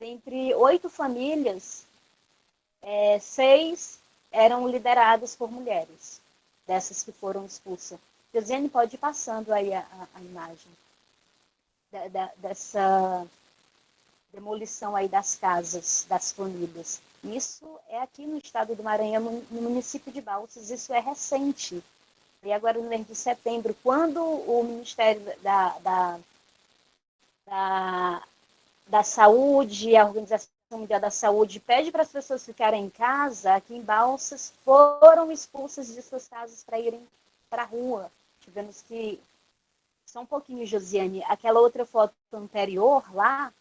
Dentre 8 famílias, 6 eram lideradas por mulheres, dessas que foram expulsas. Josiane, pode ir passando aí a imagem dessa demolição aí das casas, das famílias. Isso é aqui no estado do Maranhão, no município de Balsas, isso é recente. E agora, no mês de setembro, quando o Ministério da Saúde, a Organização Mundial da Saúde, pede para as pessoas ficarem em casa, aqui em Balsas, foram expulsas de suas casas para irem para a rua. Tivemos que... Só um pouquinho, Josiane. Aquela outra foto anterior lá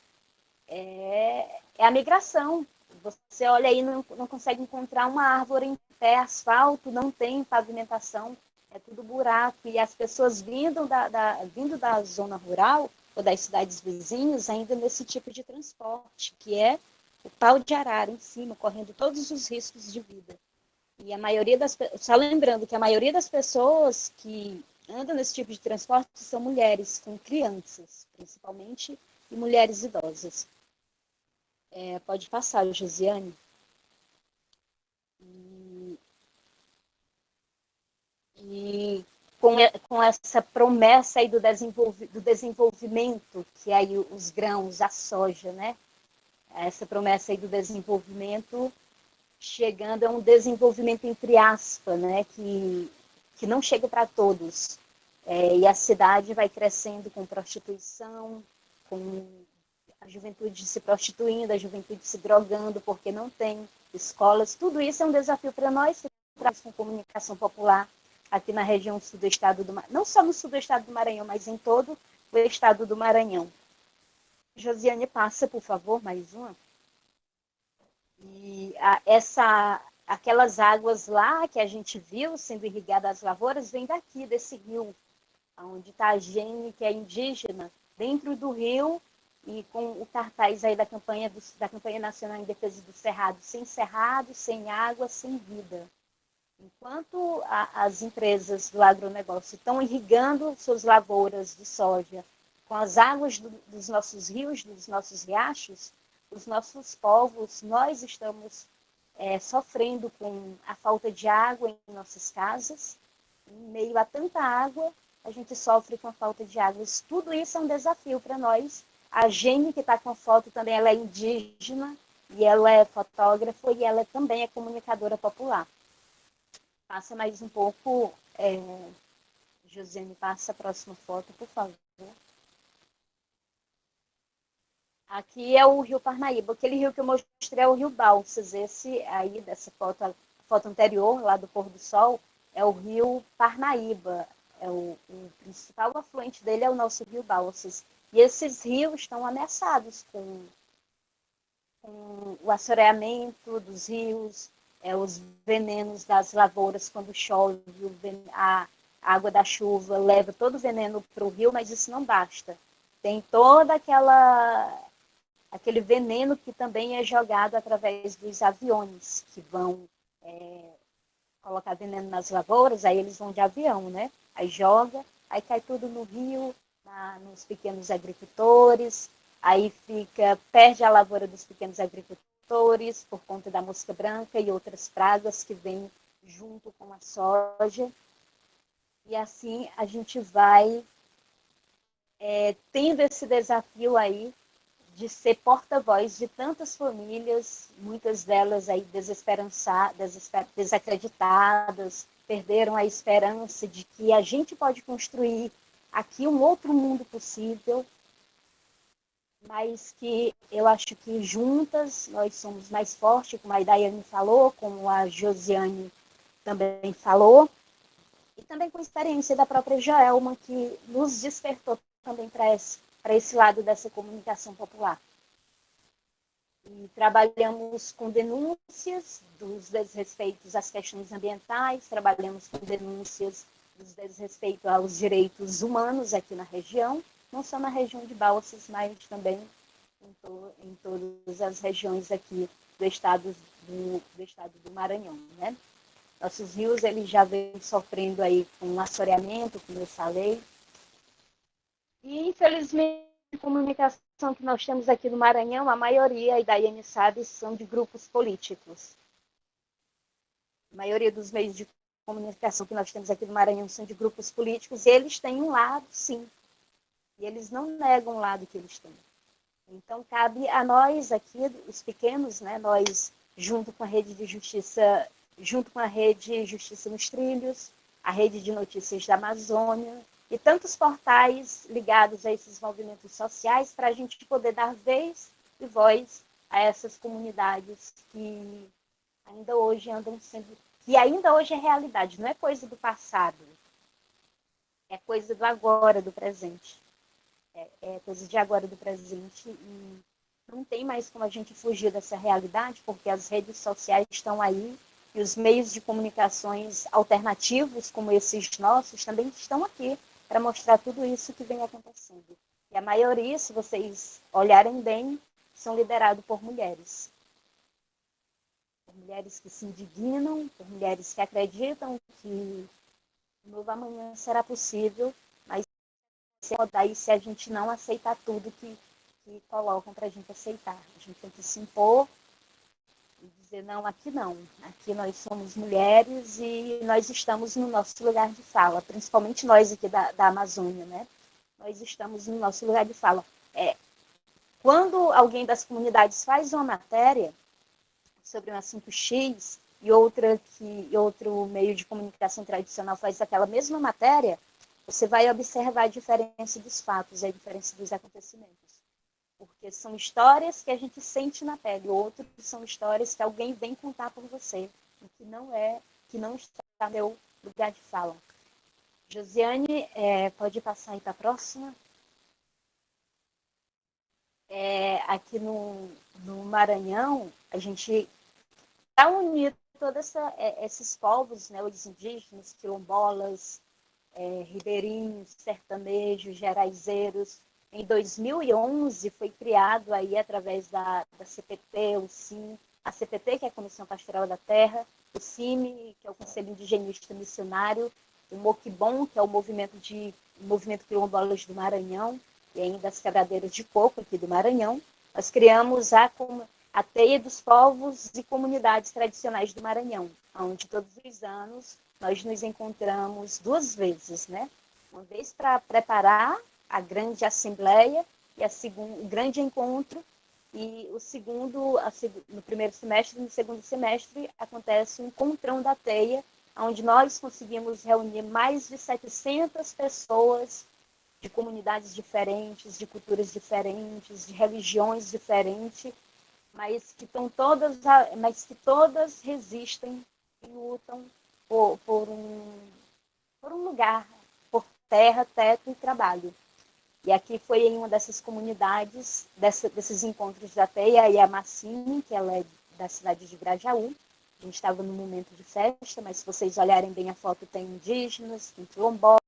é a migração. Você olha aí, não consegue encontrar uma árvore em pé, asfalto, não tem pavimentação, é tudo buraco. E as pessoas vindo da zona rural ou das cidades vizinhas ainda nesse tipo de transporte, que é o pau de arara em cima, correndo todos os riscos de vida. E a maioria só lembrando que a maioria das pessoas que andam nesse tipo de transporte são mulheres com crianças, principalmente, e mulheres idosas. Pode passar, Josiane. E com essa promessa aí do desenvolvimento, que aí os grãos, a soja, né? Essa promessa aí do desenvolvimento chegando a um desenvolvimento entre aspas, né? Que não chega para todos. E a cidade vai crescendo com prostituição, com a juventude se prostituindo, a juventude se drogando porque não tem escolas. Tudo isso é um desafio para nós que trabalhamos com comunicação popular aqui na região sul do estado do Maranhão, não só no sul do estado do Maranhão, mas em todo o estado do Maranhão. Josiane, passa, por favor, mais uma. E aquelas águas lá que a gente viu sendo irrigadas às lavouras, vem daqui, desse rio, onde está a Gene, que é indígena, dentro do rio, e com o cartaz aí da campanha nacional em defesa do cerrado, sem água, sem vida. Enquanto as empresas do agronegócio estão irrigando suas lavouras de soja com as águas dos nossos rios, dos nossos riachos, os nossos povos, nós estamos sofrendo com a falta de água em nossas casas. Em meio a tanta água, a gente sofre com a falta de água. Tudo isso é um desafio para nós. A Gene, que está com a foto, também ela é indígena, e ela é fotógrafa, e ela também é comunicadora popular. Passa mais um pouco, Josiane, passa a próxima foto, por favor. Aqui é o Rio Parnaíba. Aquele rio que eu mostrei é o Rio Balsas. Esse aí, dessa foto, a foto anterior, lá do pôr do sol, é o Rio Parnaíba. O principal afluente dele é o nosso Rio Balsas. E esses rios estão ameaçados com o assoreamento dos rios, os venenos das lavouras quando chove, a água da chuva leva todo o veneno para o rio, mas isso não basta. Tem toda aquele veneno que também é jogado através dos aviões, que vão colocar veneno nas lavouras, aí eles vão de avião, né? Aí joga, aí cai tudo no rio, nos pequenos agricultores, aí perde a lavoura dos pequenos agricultores por conta da mosca branca e outras pragas que vêm junto com a soja. E assim a gente vai tendo esse desafio aí de ser porta-voz de tantas famílias, muitas delas aí desacreditadas, perderam a esperança de que a gente pode construir aqui um outro mundo possível, mas que eu acho que juntas nós somos mais fortes, como a Daiane falou, como a Josiane também falou, e também com a experiência da própria Joelma, que nos despertou também para esse lado dessa comunicação popular. E trabalhamos com denúncias dos desrespeitos às questões ambientais, trabalhamos com denúncias dos desrespeitos aos direitos humanos aqui na região, não só na região de Balsas, mas também em todas as regiões aqui do estado do Maranhão, né? Nossos rios eles já vêm sofrendo aí com um assoreamento, como eu falei. E, infelizmente, a comunicação que nós temos aqui no Maranhão, a maioria, e Daiane sabe, são de grupos políticos. A maioria dos meios de comunicação que nós temos aqui no Maranhão são de grupos políticos, e eles têm um lado, sim. E eles não negam o lado que eles têm. Então, cabe a nós aqui, os pequenos, né, nós, junto com a Rede de Justiça, junto com a Rede Justiça nos Trilhos, a Rede de Notícias da Amazônia, e tantos portais ligados a esses movimentos sociais, para a gente poder dar vez e voz a essas comunidades que ainda hoje que ainda hoje é realidade, não é coisa do passado, é coisa do agora, do presente. É coisa de agora, do presente, e não tem mais como a gente fugir dessa realidade, porque as redes sociais estão aí, e os meios de comunicações alternativos, como esses nossos, também estão aqui para mostrar tudo isso que vem acontecendo. E a maioria, se vocês olharem bem, são liderados por mulheres. Por mulheres que se indignam, por mulheres que acreditam que o novo amanhã será possível, mas se a gente não aceitar tudo que colocam para a gente aceitar. A gente tem que se impor e dizer, não, aqui não. Aqui nós somos mulheres e nós estamos no nosso lugar de fala, principalmente nós aqui da Amazônia, né? Nós estamos no nosso lugar de fala. Quando alguém das comunidades faz uma matéria sobre um assunto X e outro meio de comunicação tradicional faz aquela mesma matéria, você vai observar a diferença dos fatos, a diferença dos acontecimentos. Porque são histórias que a gente sente na pele, outros são histórias que alguém vem contar por você, que não está no meu lugar de fala. Josiane, pode passar aí para a próxima. Aqui no Maranhão, a gente está unido todos esses povos, né, os indígenas, quilombolas, ribeirinhos, sertanejos, geraizeiros. Em 2011 foi criado aí através da CPT, o CIM, a CPT, que é a Comissão Pastoral da Terra, o CIMI, que é o Conselho Indigenista Missionário, o MOQUIBOM, que é o Movimento Quilombolas do Maranhão, e ainda as Quebradeiras de Coco aqui do Maranhão. Nós criamos a Teia dos Povos e Comunidades Tradicionais do Maranhão, onde todos os anos nós nos encontramos 2 vezes, né? Uma vez para preparar a grande assembleia e o grande encontro, e no primeiro semestre e no segundo semestre acontece um encontrão da Teia, onde nós conseguimos reunir mais de 700 pessoas de comunidades diferentes, de culturas diferentes, de religiões diferentes, mas que todas resistem e lutam por um lugar, por terra, teto e trabalho. E aqui foi em uma dessas comunidades, desses encontros da Teia, a Yamacine, que ela é da cidade de Grajaú. A gente estava num momento de festa, mas se vocês olharem bem a foto, tem indígenas, tem quilombolas,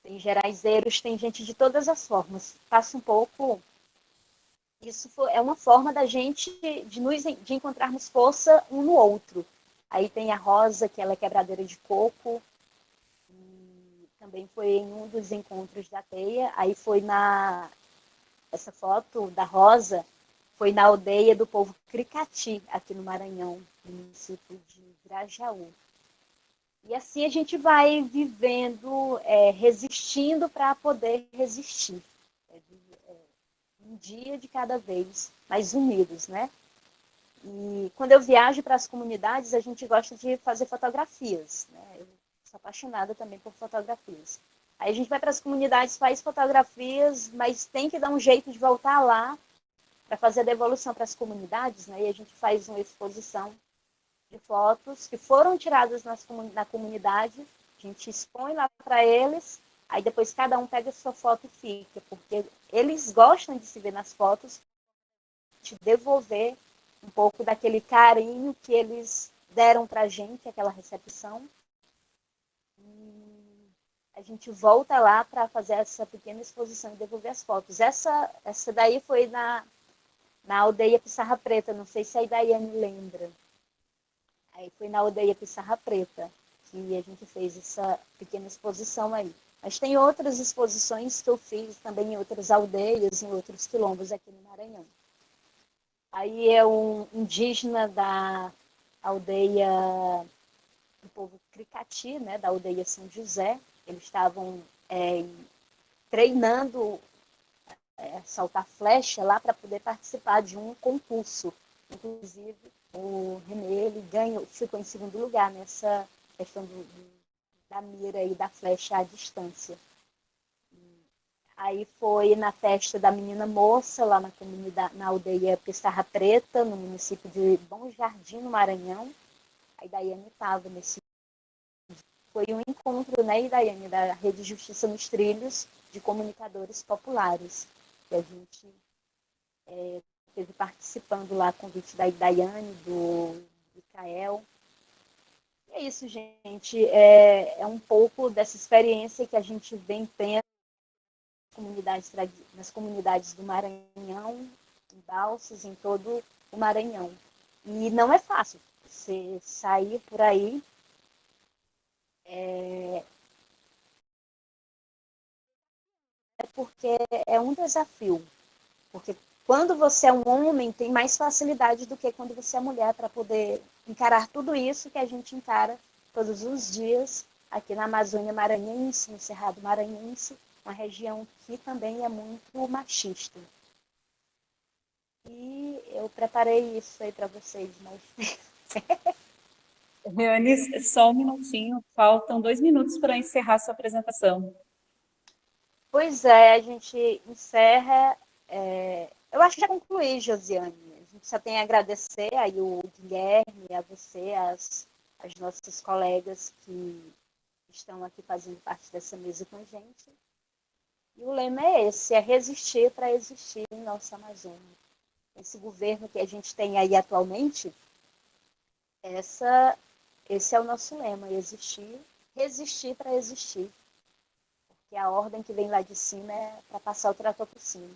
tem geraizeiros, tem gente de todas as formas. Passa um pouco é uma forma da gente, de encontrarmos força um no outro. Aí tem a Rosa, que ela é quebradeira de coco, e também foi em um dos encontros da teia. Aí foi essa foto da Rosa, foi na aldeia do povo Cricati, aqui no Maranhão, no município de Grajaú. E assim a gente vai vivendo, resistindo para poder resistir. Um dia de cada vez, mas unidos, né? E quando eu viajo para as comunidades, a gente gosta de fazer fotografias, né? Eu sou apaixonada também por fotografias. Aí a gente vai para as comunidades, faz fotografias, mas tem que dar um jeito de voltar lá para fazer a devolução para as comunidades, né? E a gente faz uma exposição de fotos que foram tiradas na comunidade, a gente expõe lá para eles, aí depois cada um pega a sua foto e fica, porque eles gostam de se ver nas fotos, de devolver um pouco daquele carinho que eles deram para a gente, aquela recepção. E a gente volta lá para fazer essa pequena exposição e devolver as fotos. Essa daí foi na aldeia Pissarra Preta, não sei se a Daiane lembra. Aí foi na aldeia Pissarra Preta que a gente fez essa pequena exposição aí. Mas tem outras exposições que eu fiz também em outras aldeias, em outros quilombos aqui no Maranhão. Aí é um indígena da aldeia do povo Cricati, né, da aldeia São José. Eles estavam treinando saltar flecha lá para poder participar de um concurso. Inclusive, o Renê, ele ficou em segundo lugar nessa questão da mira e da flecha à distância. Aí foi na festa da Menina Moça, lá na aldeia Pissarra Preta, no município de Bom Jardim, no Maranhão. A Daiane estava nesse. Foi um encontro, né, Daiane, da Rede Justiça nos Trilhos, de comunicadores populares. Que a gente esteve participando lá, convite da Daiane, do Micael. E é isso, gente. É um pouco dessa experiência que a gente vem tendo nas comunidades do Maranhão, em Balsas, em todo o Maranhão. E não é fácil você sair por aí porque é um desafio. Porque quando você é um homem, tem mais facilidade do que quando você é mulher para poder encarar tudo isso que a gente encara todos os dias aqui na Amazônia Maranhense, no Cerrado Maranhense, uma região que também é muito machista. E eu preparei isso aí para vocês, mas... Reane, só um minutinho, faltam 2 minutos para encerrar sua apresentação. Pois é, a gente encerra... Eu acho que já concluí, Josiane. A gente só tem a agradecer aí o Guilherme, a você, as nossas colegas que estão aqui fazendo parte dessa mesa com a gente. E o lema é esse, é resistir para existir em nossa Amazônia. Esse governo que a gente tem aí atualmente, esse é o nosso lema, resistir para existir. Porque a ordem que vem lá de cima é para passar o trator por cima.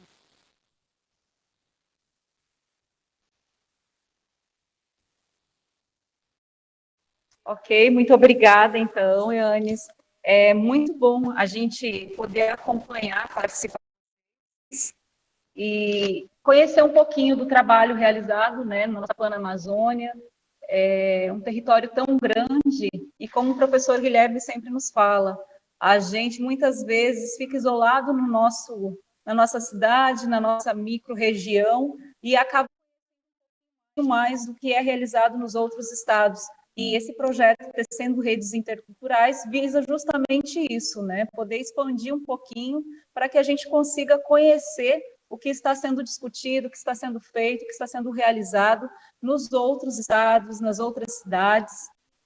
Ok, muito obrigada, então, Yanis. É muito bom a gente poder acompanhar, participar e conhecer um pouquinho do trabalho realizado, né, na nossa Panamazônia. É um território tão grande e, como o professor Guilherme sempre nos fala, a gente muitas vezes fica isolado na nossa cidade, na nossa micro-região e acaba mais do que é realizado nos outros estados. E esse projeto Tecendo Redes Interculturais visa justamente isso, né? Poder expandir um pouquinho para que a gente consiga conhecer o que está sendo discutido, o que está sendo feito, o que está sendo realizado nos outros estados, nas outras cidades.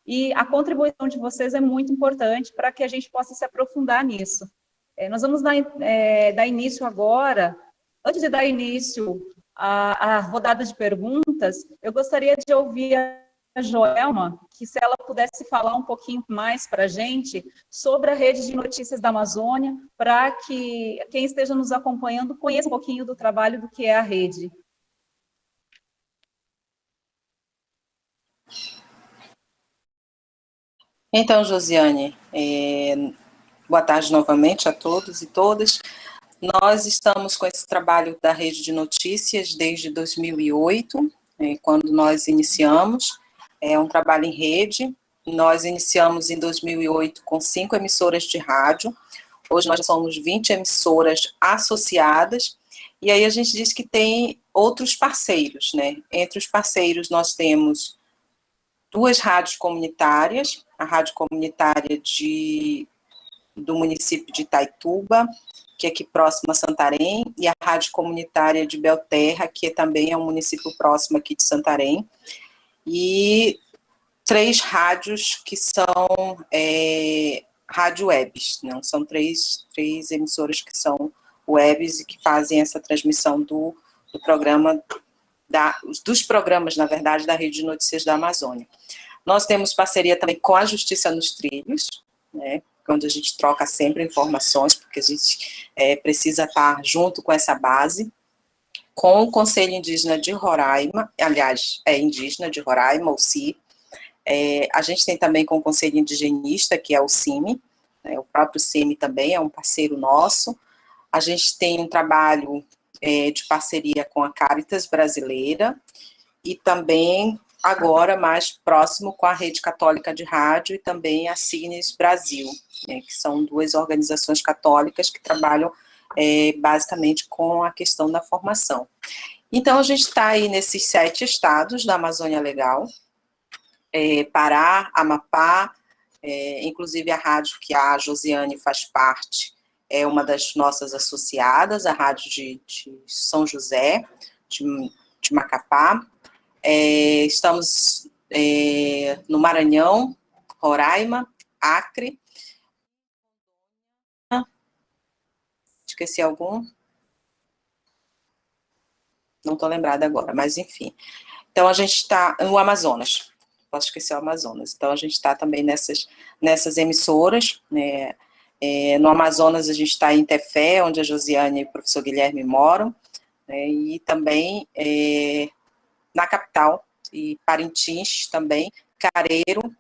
E a contribuição de vocês é muito importante para que a gente possa se aprofundar nisso. Nós vamos dar início agora, antes de dar início a rodada de perguntas, eu gostaria de ouvir a Joelma, que se ela pudesse falar um pouquinho mais para a gente sobre a rede de notícias da Amazônia, para que quem esteja nos acompanhando conheça um pouquinho do trabalho do que é a rede. Então, Josiane, boa tarde novamente a todos e todas. Nós estamos com esse trabalho da rede de notícias desde 2008, quando nós iniciamos. É um trabalho em rede. Nós iniciamos em 2008 com 5 emissoras de rádio. Hoje nós somos 20 emissoras associadas. E aí a gente diz que tem outros parceiros, né? Entre os parceiros nós temos 2 rádios comunitárias, a rádio comunitária do município de Itaituba, que é aqui próximo a Santarém, e a rádio comunitária de Belterra, que também é um município próximo aqui de Santarém, e 3 rádios que são rádio webs, não, são 3 emissoras que são webs e que fazem essa transmissão do programa, dos programas, na verdade, da Rede de Notícias da Amazônia. Nós temos parceria também com a Justiça nos Trilhos, né, onde a gente troca sempre informações, porque a gente precisa estar junto com essa base, com o Conselho Indígena de Roraima, aliás, é indígena de Roraima, o CI. A gente tem também com o Conselho Indigenista, que é o CIMI, né, o próprio CIMI também é um parceiro nosso. A gente tem um trabalho de parceria com a Caritas Brasileira, e também agora mais próximo com a Rede Católica de Rádio e também a Signes Brasil, né, que são 2 organizações católicas que trabalham basicamente com a questão da formação. Então, a gente está aí nesses 7 estados da Amazônia Legal, Pará, Amapá, inclusive a rádio que a Josiane faz parte, é uma das nossas associadas, a rádio de São José, de Macapá. Estamos no Maranhão, Roraima, Acre. Esqueci algum? Não estou lembrada agora, mas enfim. Então, a gente está no Amazonas. Posso esquecer o Amazonas. Então, a gente está também nessas emissoras, né? No Amazonas, a gente está em Tefé, onde a Josiane e o professor Guilherme moram, né? E também na capital, e Parintins também, Careiro,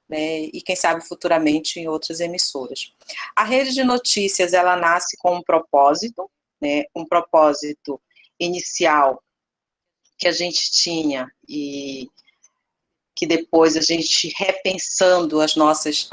né, e quem sabe futuramente em outras emissoras. A rede de notícias, ela nasce com um propósito, né, um propósito inicial que a gente tinha, e que depois a gente, repensando as nossas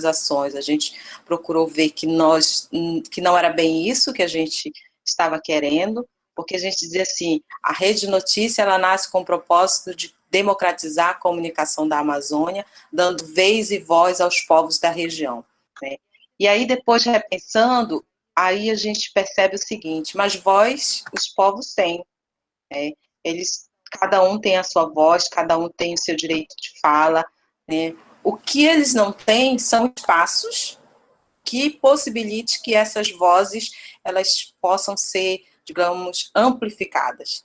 ações, a gente procurou ver que não era bem isso que a gente estava querendo, porque a gente dizia assim, a rede de notícia, ela nasce com o propósito de democratizar a comunicação da Amazônia, dando vez e voz aos povos da região, né? E aí, depois, repensando, aí a gente percebe o seguinte, mas voz os povos têm, né? Cada um tem a sua voz, cada um tem o seu direito de fala, né? O que eles não têm são espaços que possibilite que essas vozes, elas possam ser, digamos, amplificadas.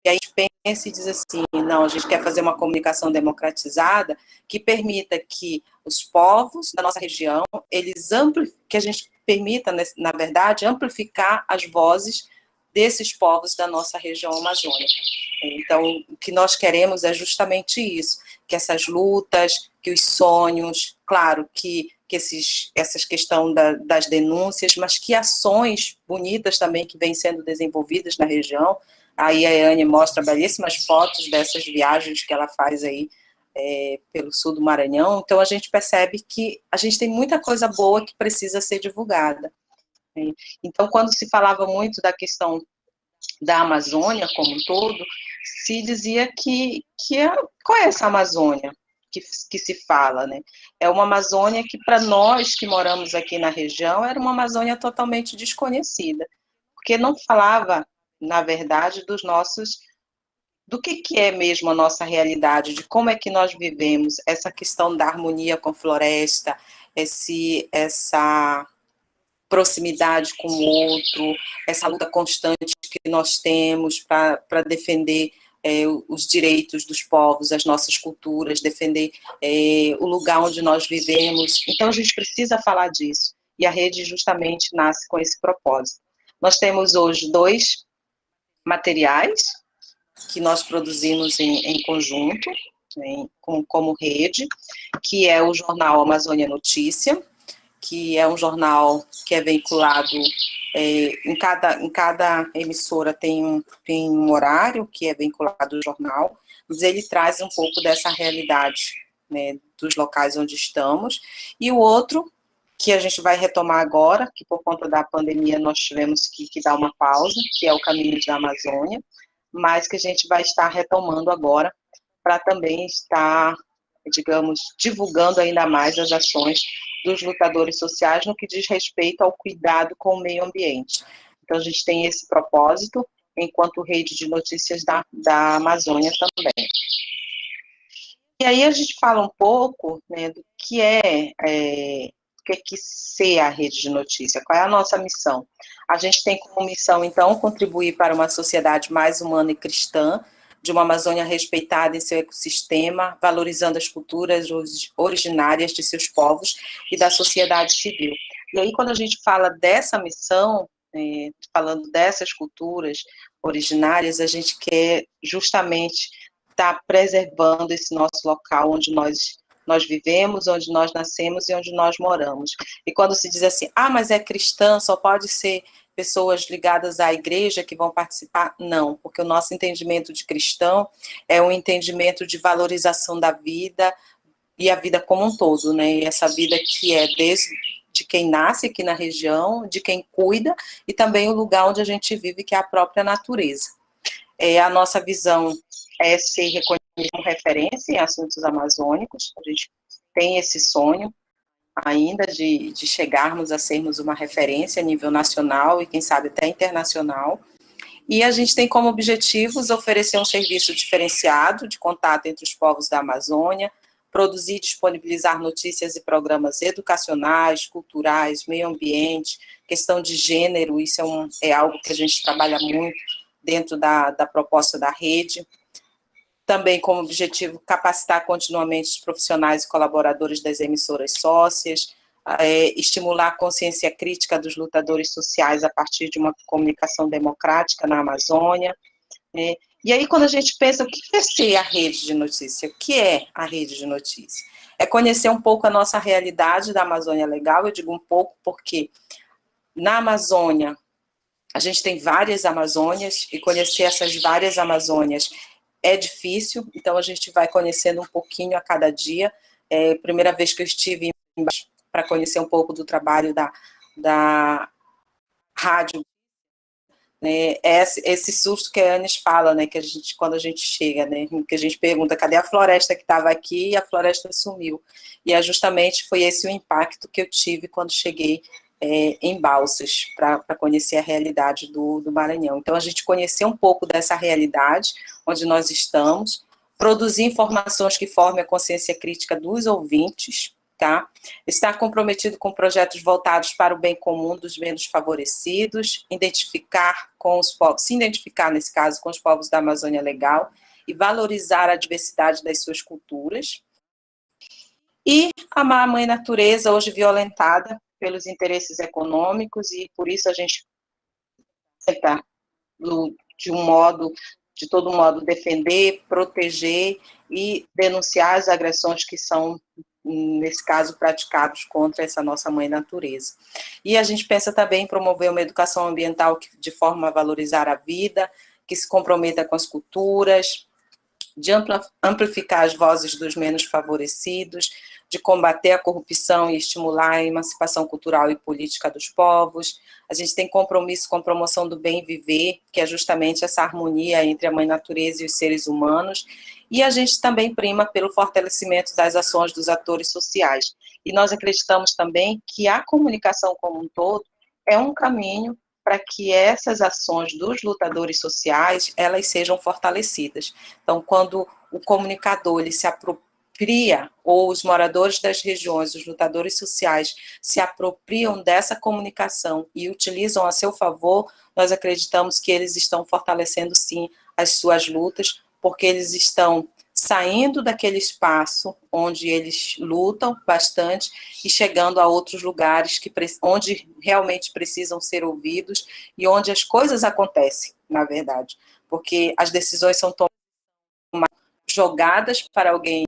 E aí a gente pensa e diz assim, não, a gente quer fazer uma comunicação democratizada que permita que os povos da nossa região, que a gente permita, na verdade, amplificar as vozes desses povos da nossa região amazônica. Então, o que nós queremos é justamente isso, que essas lutas, que os sonhos, claro, que essas questões das denúncias, mas que ações bonitas também que vêm sendo desenvolvidas na região. Aí a Anne mostra belíssimas fotos dessas viagens que ela faz aí pelo sul do Maranhão. Então, a gente percebe que a gente tem muita coisa boa que precisa ser divulgada. Então, quando se falava muito da questão da Amazônia como um todo, se dizia qual é essa Amazônia que se fala, né? É uma Amazônia que, para nós que moramos aqui na região, era uma Amazônia totalmente desconhecida, porque não falava, na verdade, do que é mesmo a nossa realidade, de como é que nós vivemos, essa questão da harmonia com a floresta, essa proximidade com o outro, essa luta constante que nós temos para defender os direitos dos povos, as nossas culturas, defender o lugar onde nós vivemos. Então, a gente precisa falar disso. E a rede justamente nasce com esse propósito. Nós temos hoje 2 materiais que nós produzimos em conjunto, como rede, que é o jornal Amazônia Notícia, que é um jornal que é veiculado, em cada emissora tem um horário que é vinculado ao jornal, mas ele traz um pouco dessa realidade, né, dos locais onde estamos. E o outro, que a gente vai retomar agora, que por conta da pandemia nós tivemos que dar uma pausa, que é o Caminhos da Amazônia, mas que a gente vai estar retomando agora, para também estar, digamos, divulgando ainda mais as ações dos lutadores sociais no que diz respeito ao cuidado com o meio ambiente. Então, a gente tem esse propósito, enquanto rede de notícias da Amazônia também. E aí a gente fala um pouco, né, do que é ser a rede de notícia, qual é a nossa missão. A gente tem como missão, então, contribuir para uma sociedade mais humana e cristã, de uma Amazônia respeitada em seu ecossistema, valorizando as culturas originárias de seus povos e da sociedade civil. E aí, quando a gente fala dessa missão, falando dessas culturas originárias, a gente quer justamente estar preservando esse nosso local onde nós vivemos, onde nós nascemos e onde nós moramos. E quando se diz assim, mas é cristã, só pode ser pessoas ligadas à igreja que vão participar? Não, porque o nosso entendimento de cristão é um entendimento de valorização da vida e a vida como um todo, né? E essa vida que é desde de quem nasce aqui na região, de quem cuida, e também o lugar onde a gente vive, que é a própria natureza. A nossa visão é ser reconhecido como referência em assuntos amazônicos. A gente tem esse sonho ainda de chegarmos a sermos uma referência a nível nacional e, quem sabe, até internacional. E a gente tem como objetivos oferecer um serviço diferenciado de contato entre os povos da Amazônia, produzir e disponibilizar notícias e programas educacionais, culturais, meio ambiente, questão de gênero, isso é algo que a gente trabalha muito dentro da proposta da rede. Também como objetivo capacitar continuamente os profissionais e colaboradores das emissoras sócias, estimular a consciência crítica dos lutadores sociais a partir de uma comunicação democrática na Amazônia. E aí, quando a gente pensa, o que é ser a rede de notícia? O que é a rede de notícia? É conhecer um pouco a nossa realidade da Amazônia Legal. Eu digo um pouco porque na Amazônia a gente tem várias Amazônias, e conhecer essas várias Amazônias é difícil, então a gente vai conhecendo um pouquinho a cada dia. Primeira vez que eu estive para conhecer um pouco do trabalho da rádio, né, esse susto que a Anis fala, né, que a gente, quando a gente chega, né, que a gente pergunta, cadê a floresta que estava aqui, e a floresta sumiu. E justamente foi esse o impacto que eu tive quando cheguei em Balsas, para conhecer a realidade do Maranhão. Então, a gente conhecer um pouco dessa realidade, onde nós estamos, produzir informações que formem a consciência crítica dos ouvintes, tá? Estar comprometido com projetos voltados para o bem comum dos menos favorecidos, se identificar, nesse caso, com os povos da Amazônia Legal, e valorizar a diversidade das suas culturas, e amar a mãe natureza, hoje violentada pelos interesses econômicos, e por isso a gente tentar, de todo modo, defender, proteger e denunciar as agressões que são, nesse caso, praticados contra essa nossa mãe natureza. E a gente pensa também em promover uma educação ambiental de forma a valorizar a vida, que se comprometa com as culturas, de amplificar as vozes dos menos favorecidos, de combater a corrupção e estimular a emancipação cultural e política dos povos. A gente tem compromisso com a promoção do bem viver, que é justamente essa harmonia entre a mãe natureza e os seres humanos, e a gente também prima pelo fortalecimento das ações dos atores sociais. E nós acreditamos também que a comunicação como um todo é um caminho para que essas ações dos lutadores sociais, elas sejam fortalecidas. Então, quando o comunicador ele se apropria, ou os moradores das regiões, os lutadores sociais, se apropriam dessa comunicação e utilizam a seu favor, nós acreditamos que eles estão fortalecendo, sim, as suas lutas, porque eles estão saindo daquele espaço onde eles lutam bastante e chegando a outros lugares onde realmente precisam ser ouvidos e onde as coisas acontecem, na verdade, porque as decisões são jogadas para alguém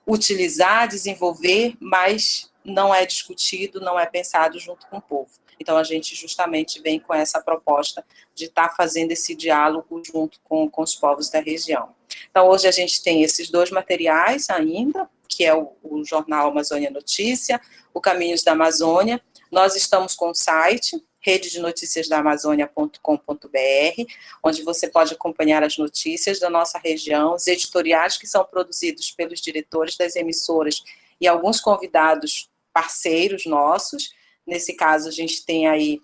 utilizar, desenvolver, mas não é discutido, não é pensado junto com o povo. Então, a gente justamente vem com essa proposta de estar fazendo esse diálogo junto com os povos da região. Então, hoje a gente tem esses 2 materiais ainda, que é o jornal Amazônia Notícia, o Caminhos da Amazônia. Nós estamos com o site, rededenoticiasdaamazonia.com.br, onde você pode acompanhar as notícias da nossa região, os editoriais que são produzidos pelos diretores das emissoras e alguns convidados parceiros nossos. Nesse caso, a gente tem aí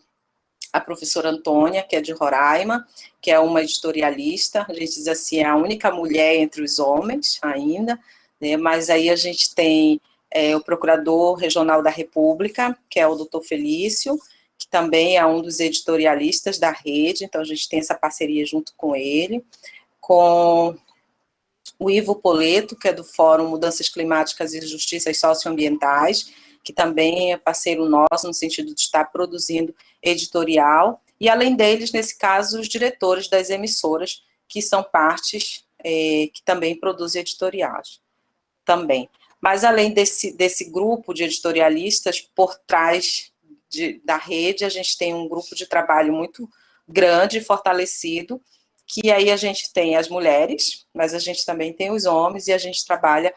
a professora Antônia, que é de Roraima, que é uma editorialista, a gente diz assim, é a única mulher entre os homens ainda, né? Mas aí a gente tem o Procurador Regional da República, que é o doutor Felício, que também é um dos editorialistas da rede, então a gente tem essa parceria junto com ele, com o Ivo Poleto, que é do Fórum Mudanças Climáticas e Justiças Socioambientais, que também é parceiro nosso no sentido de estar produzindo editorial, e além deles, nesse caso, os diretores das emissoras, que são partes que também produzem editoriais, também. Mas além desse grupo de editorialistas, por trás da rede, a gente tem um grupo de trabalho muito grande e fortalecido, que aí a gente tem as mulheres, mas a gente também tem os homens, e a gente trabalha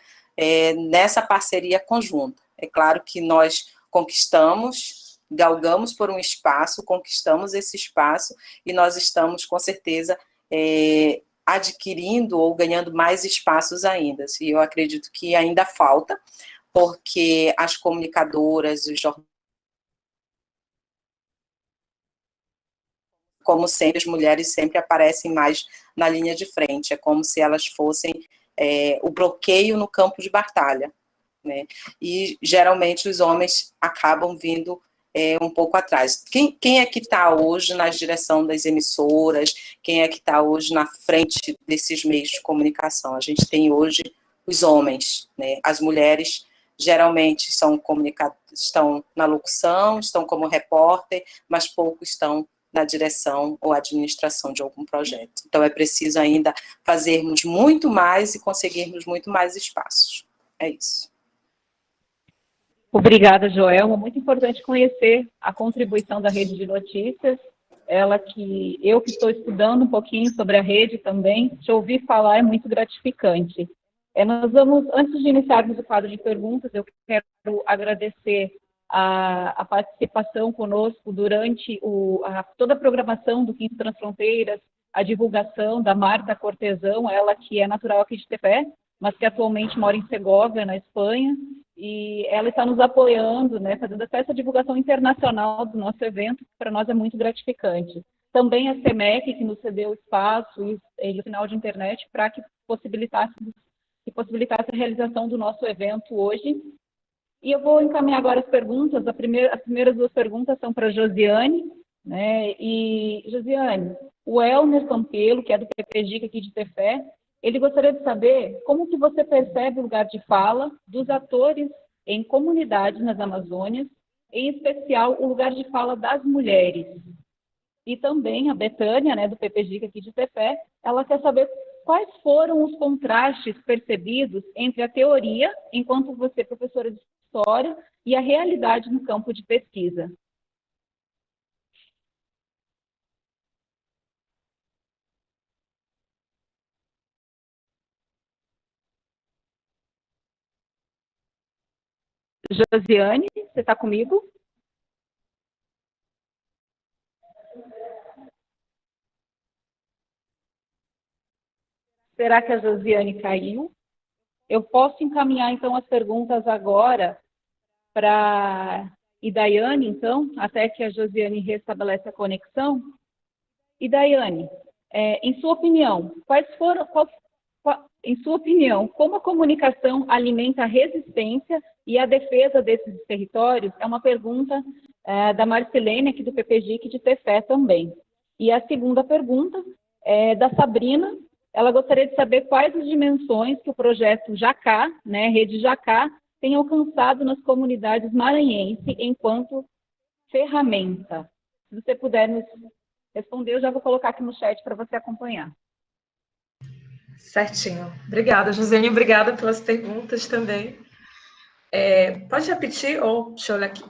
nessa parceria conjunta. É claro que nós galgamos por um espaço, conquistamos esse espaço, e nós estamos, com certeza, adquirindo ou ganhando mais espaços ainda. E eu acredito que ainda falta, porque as comunicadoras, os jornais, como sempre, as mulheres sempre aparecem mais na linha de frente, é como se elas fossem o bloqueio no campo de batalha, né? E geralmente os homens acabam vindo um pouco atrás. Quem é que está hoje na direção das emissoras? Quem é que está hoje na frente desses meios de comunicação? A gente tem hoje os homens, né? As mulheres geralmente estão na locução, estão como repórter, mas poucos estão na direção ou administração de algum projeto. Então, é preciso ainda fazermos muito mais e conseguirmos muito mais espaços. É isso. Obrigada, Joelma. Muito importante conhecer a contribuição da Rede de Notícias. Eu que estou estudando um pouquinho sobre a rede também, te ouvir falar é muito gratificante. Antes de iniciarmos o quadro de perguntas, eu quero agradecer a participação conosco durante toda a programação do Quinto Transfronteiras, a divulgação da Marta Cortesão, ela que é natural aqui de Tefé, mas que atualmente mora em Segóvia, na Espanha, e ela está nos apoiando, né, fazendo essa divulgação internacional do nosso evento, que para nós é muito gratificante. Também a CEMEC, que nos cedeu espaço e o sinal de internet para que possibilitasse a realização do nosso evento hoje. E eu vou encaminhar agora as perguntas. As primeiras 2 perguntas são para a Josiane, né? E, Josiane, o Elner Campelo, que é do PPGIC aqui de Tefé, ele gostaria de saber como que você percebe o lugar de fala dos atores em comunidades nas Amazônias, em especial o lugar de fala das mulheres. E também a Betânia, né, do PPGIC aqui de Tefé, ela quer saber quais foram os contrastes percebidos entre a teoria, enquanto você é professora de história, e a realidade no campo de pesquisa. Josiane, você está comigo? Será que a Josiane caiu? Eu posso encaminhar, então, as perguntas agora para Idaiane, então, até que a Josiane restabelece a conexão. Idaiane, em sua opinião, em sua opinião, como a comunicação alimenta a resistência e a defesa desses territórios? É uma pergunta da Marcilene, aqui do PPGIC de Tefé também. E a segunda pergunta da Sabrina. Ela gostaria de saber quais as dimensões que o projeto Jacá, né, Rede Jacá, tem alcançado nas comunidades maranhenses enquanto ferramenta. Se você puder nos responder, eu já vou colocar aqui no chat para você acompanhar. Certinho. Obrigada, Josiane. Obrigada pelas perguntas também. Pode repetir ou deixa eu olhar aqui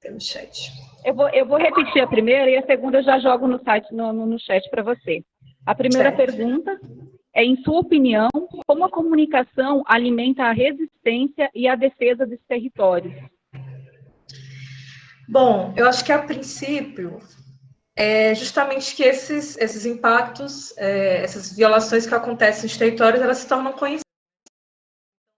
pelo chat? Eu vou repetir a primeira e a segunda eu já jogo no chat para você. A primeira pergunta é, em sua opinião, como a comunicação alimenta a resistência e a defesa dos territórios? Bom, eu acho que a princípio é justamente que esses impactos, essas violações que acontecem nos territórios, elas se tornam conhecidas.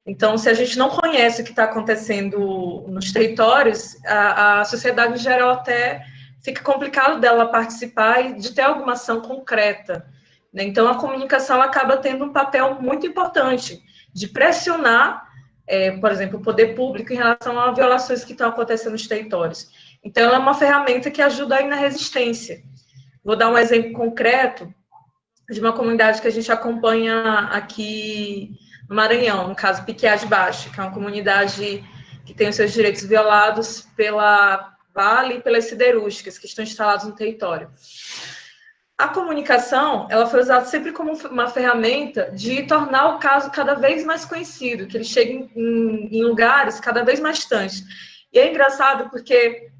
Então, se a gente não conhece o que está acontecendo nos territórios, a sociedade em geral até fica complicado dela participar e de ter alguma ação concreta, né? Então, a comunicação ela acaba tendo um papel muito importante de pressionar, por exemplo, o poder público em relação a violações que estão acontecendo nos territórios. Então, ela é uma ferramenta que ajuda aí na resistência. Vou dar um exemplo concreto de uma comunidade que a gente acompanha aqui no Maranhão, no caso, Piquiá de Baixo, que é uma comunidade que tem os seus direitos violados pela Vale e pelas siderúrgicas que estão instaladas no território. A comunicação, ela foi usada sempre como uma ferramenta de tornar o caso cada vez mais conhecido, que ele chegue em lugares cada vez mais distantes. E é engraçado porque,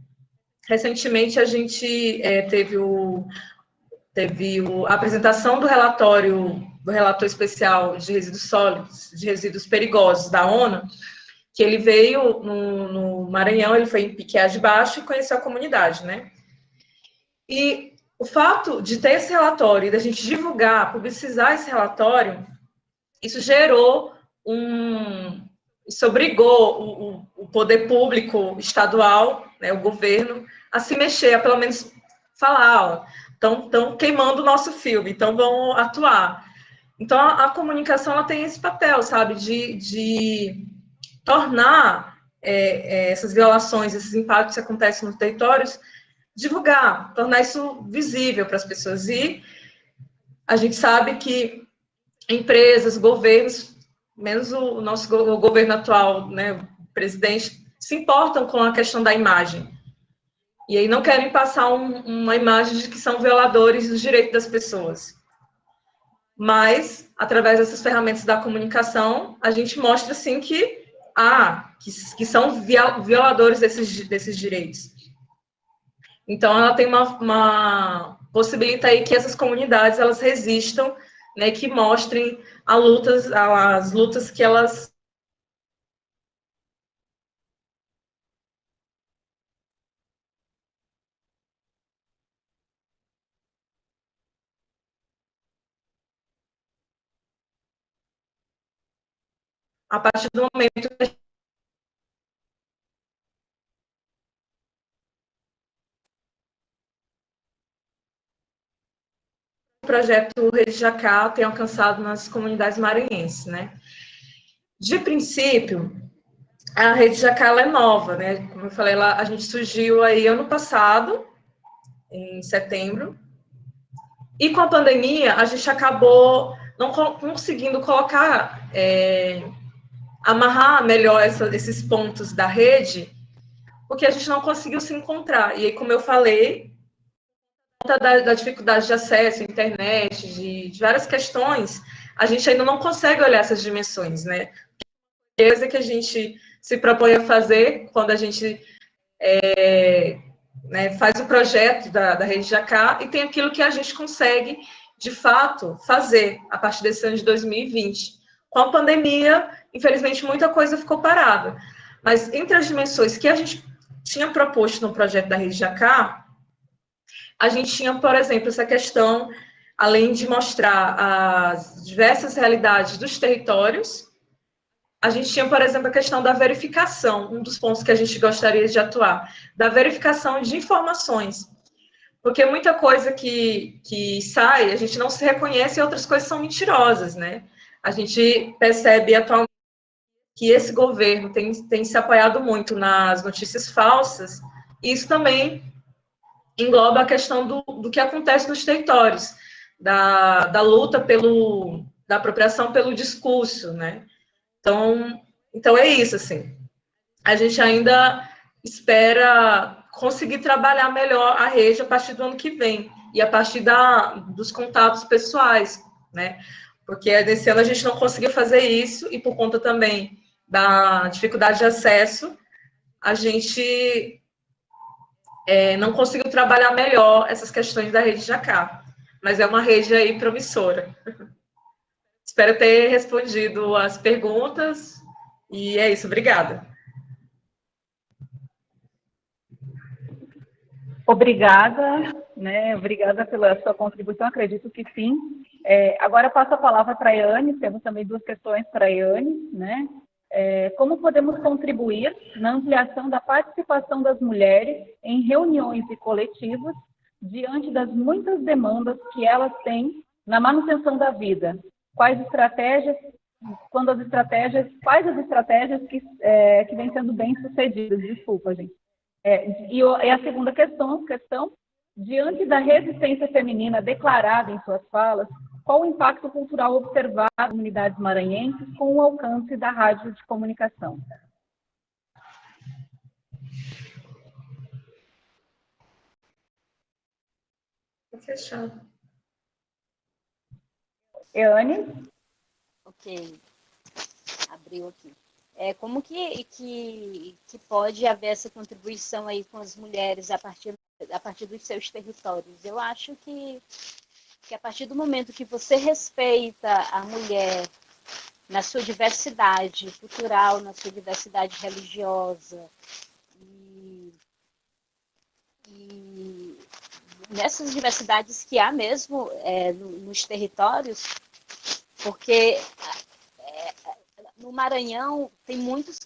recentemente, a gente teve a apresentação do relator especial de resíduos sólidos, de resíduos perigosos da ONU, que ele veio no Maranhão, ele foi em Piquiá de Baixo e conheceu a comunidade, né? E o fato de ter esse relatório e da gente divulgar, publicizar esse relatório, isso gerou isso obrigou o poder público estadual, né, o governo, a se mexer, a pelo menos falar, ó, estão queimando o nosso filme, então vão atuar. Então, a comunicação ela tem esse papel, sabe, de tornar essas violações, esses impactos que acontecem nos territórios, divulgar, tornar isso visível para as pessoas. E a gente sabe que empresas, governos, menos o nosso governo atual, né, o presidente, se importam com a questão da imagem. E aí não querem passar uma imagem de que são violadores dos direitos das pessoas. Mas, através dessas ferramentas da comunicação, a gente mostra, sim, que são violadores desses direitos. Então, ela tem possibilita aí que essas comunidades, elas resistam, né, que mostrem as lutas que elas a partir do momento que o projeto Rede Jacá tem alcançado nas comunidades maranhenses, né? De princípio, a Rede Jacá ela é nova, né? Como eu falei, a gente surgiu aí ano passado, em setembro, e com a pandemia a gente acabou não conseguindo colocar, amarrar melhor esses pontos da rede, porque a gente não conseguiu se encontrar. E aí, como eu falei, da dificuldade de acesso à internet, de várias questões, a gente ainda não consegue olhar essas dimensões, né? A coisa que a gente se propõe a fazer quando a gente faz o projeto da Rede Jacá, e tem aquilo que a gente consegue, de fato, fazer a partir desse ano de 2020. Com a pandemia, infelizmente, muita coisa ficou parada. Mas entre as dimensões que a gente tinha proposto no projeto da Rede Jacá, a gente tinha, por exemplo, essa questão, além de mostrar as diversas realidades dos territórios, a gente tinha, por exemplo, a questão da verificação, um dos pontos que a gente gostaria de atuar, da verificação de informações. Porque muita coisa que sai, a gente não se reconhece e outras coisas são mentirosas, né? A gente percebe atualmente que esse governo tem se apoiado muito nas notícias falsas, e isso também engloba a questão do que acontece nos territórios. da luta da apropriação pelo discurso, né? Então é isso, assim. A gente ainda espera conseguir trabalhar melhor a rede a partir do ano que vem e a partir dos contatos pessoais, né? Porque nesse ano a gente não conseguiu fazer isso e por conta também da dificuldade de acesso, a gente não conseguiu trabalhar melhor essas questões da rede Jacá. Mas é uma rede aí promissora. Espero ter respondido as perguntas e é isso, obrigada. Obrigada, né? Obrigada pela sua contribuição, acredito que sim. Agora passo a palavra para a Yane, temos também duas questões para a Yane, né? Como podemos contribuir na ampliação da participação das mulheres em reuniões e coletivos diante das muitas demandas que elas têm na manutenção da vida? Quais as estratégias que vêm sendo bem sucedidas? Desculpa, gente. E a segunda questão, diante da resistência feminina declarada em suas falas, qual o impacto cultural observado nas comunidades maranhenses com o alcance da rádio de comunicação? Fechado. Eane? Ok, abriu aqui. Como que pode haver essa contribuição aí com as mulheres a partir dos seus territórios? Eu acho que a partir do momento que você respeita a mulher na sua diversidade cultural, na sua diversidade religiosa, e nessas diversidades que há mesmo nos territórios, porque no Maranhão tem muitas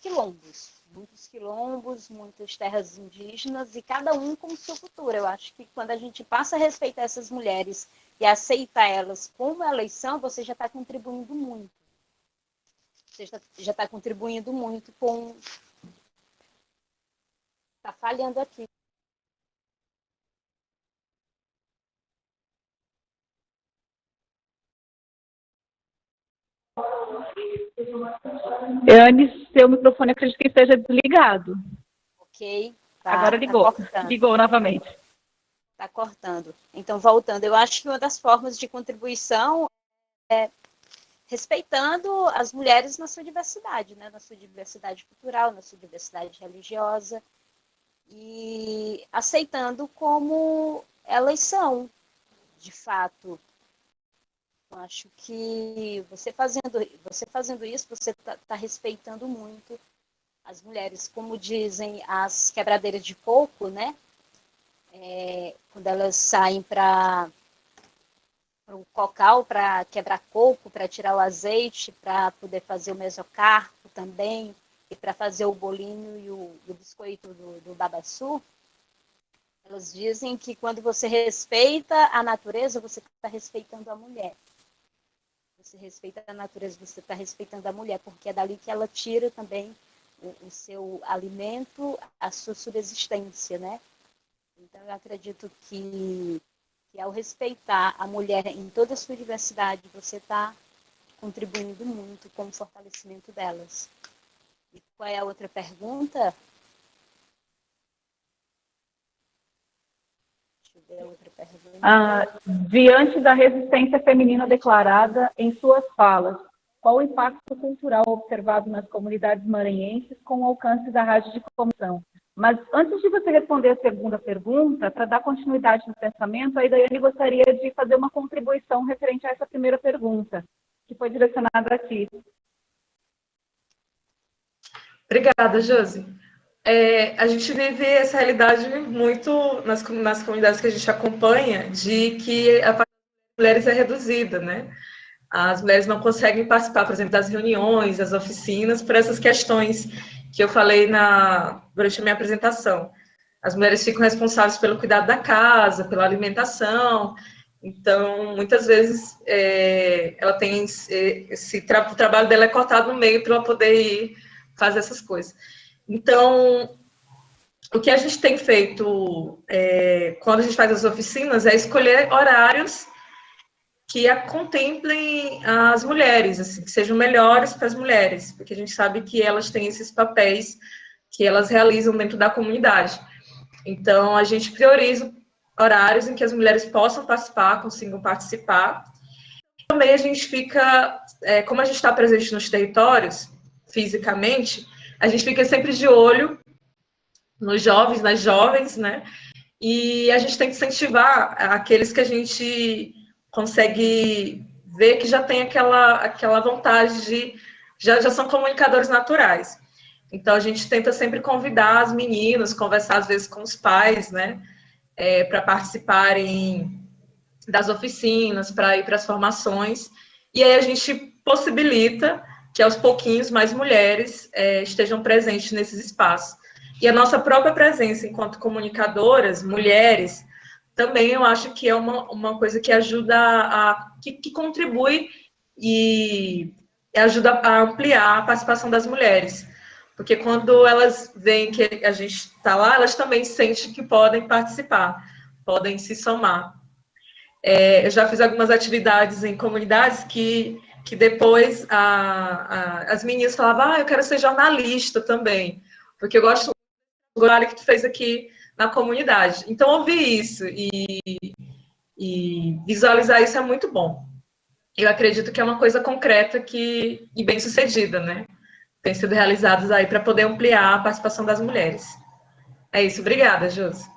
muitas terras indígenas, e cada um com sua cultura. Eu acho que quando a gente passa a respeitar essas mulheres e aceitar elas como elas são, você já está contribuindo muito. Você já está contribuindo muito com... Está falhando aqui. Eane, seu microfone acredito que esteja desligado. Ok. Agora ligou. Ligou novamente. Está cortando. Então, voltando, eu acho que uma das formas de contribuição é respeitando as mulheres na sua diversidade, né? Na sua diversidade cultural, na sua diversidade religiosa, e aceitando como elas são, de fato. Eu acho que você fazendo isso, você está respeitando muito as mulheres, como dizem as quebradeiras de coco, né? Quando elas saem para o cocal, para quebrar coco, para tirar o azeite, para poder fazer o mesocarpo também, e para fazer o bolinho e o biscoito do babaçu, elas dizem que quando você respeita a natureza, você está respeitando a mulher. Você respeita a natureza, você está respeitando a mulher, porque é dali que ela tira também o seu alimento, a sua subsistência, né? Então, eu acredito que ao respeitar a mulher em toda a sua diversidade, você está contribuindo muito com o fortalecimento delas. E qual é a outra pergunta? Deixa eu ver a outra pergunta. Diante da resistência feminina declarada em suas falas, qual o impacto cultural observado nas comunidades maranhenses com o alcance da rádio de comunicação? Mas antes de você responder a segunda pergunta, para dar continuidade no pensamento, a Daiane gostaria de fazer uma contribuição referente a essa primeira pergunta, que foi direcionada a ti. Obrigada, Josi. A gente vive essa realidade muito nas comunidades que a gente acompanha, de que a participação das mulheres é reduzida, né? As mulheres não conseguem participar, por exemplo, das reuniões, das oficinas, por essas questões que eu falei durante a minha apresentação. As mulheres ficam responsáveis pelo cuidado da casa, pela alimentação. Então, muitas vezes, ela tem o trabalho dela é cortado no meio para ela poder ir fazer essas coisas. Então, o que a gente tem feito quando a gente faz as oficinas é escolher horários que contemplem as mulheres, assim, que sejam melhores para as mulheres, porque a gente sabe que elas têm esses papéis que elas realizam dentro da comunidade. Então, a gente prioriza horários em que as mulheres possam participar, consigam participar. Também a gente fica, como a gente está presente nos territórios, fisicamente, a gente fica sempre de olho nos jovens, nas jovens, né? E a gente tem que incentivar aqueles que a gente consegue ver que já tem aquela vontade de... Já são comunicadores naturais. Então, a gente tenta sempre convidar as meninas, conversar às vezes com os pais, né? Para participarem das oficinas, para ir para as formações. E aí a gente possibilita que aos pouquinhos mais mulheres estejam presentes nesses espaços. E a nossa própria presença enquanto comunicadoras, mulheres, também eu acho que é uma coisa que ajuda que contribui e ajuda a ampliar a participação das mulheres. Porque quando elas veem que a gente está lá, elas também sentem que podem participar, podem se somar. Eu já fiz algumas atividades em comunidades que depois as meninas falavam, eu quero ser jornalista também, porque eu gosto do trabalho que tu fez aqui na comunidade. Então, ouvir isso e visualizar isso é muito bom. Eu acredito que é uma coisa concreta e bem sucedida, né? Tem sido realizadas aí para poder ampliar a participação das mulheres. É isso, obrigada, Josi.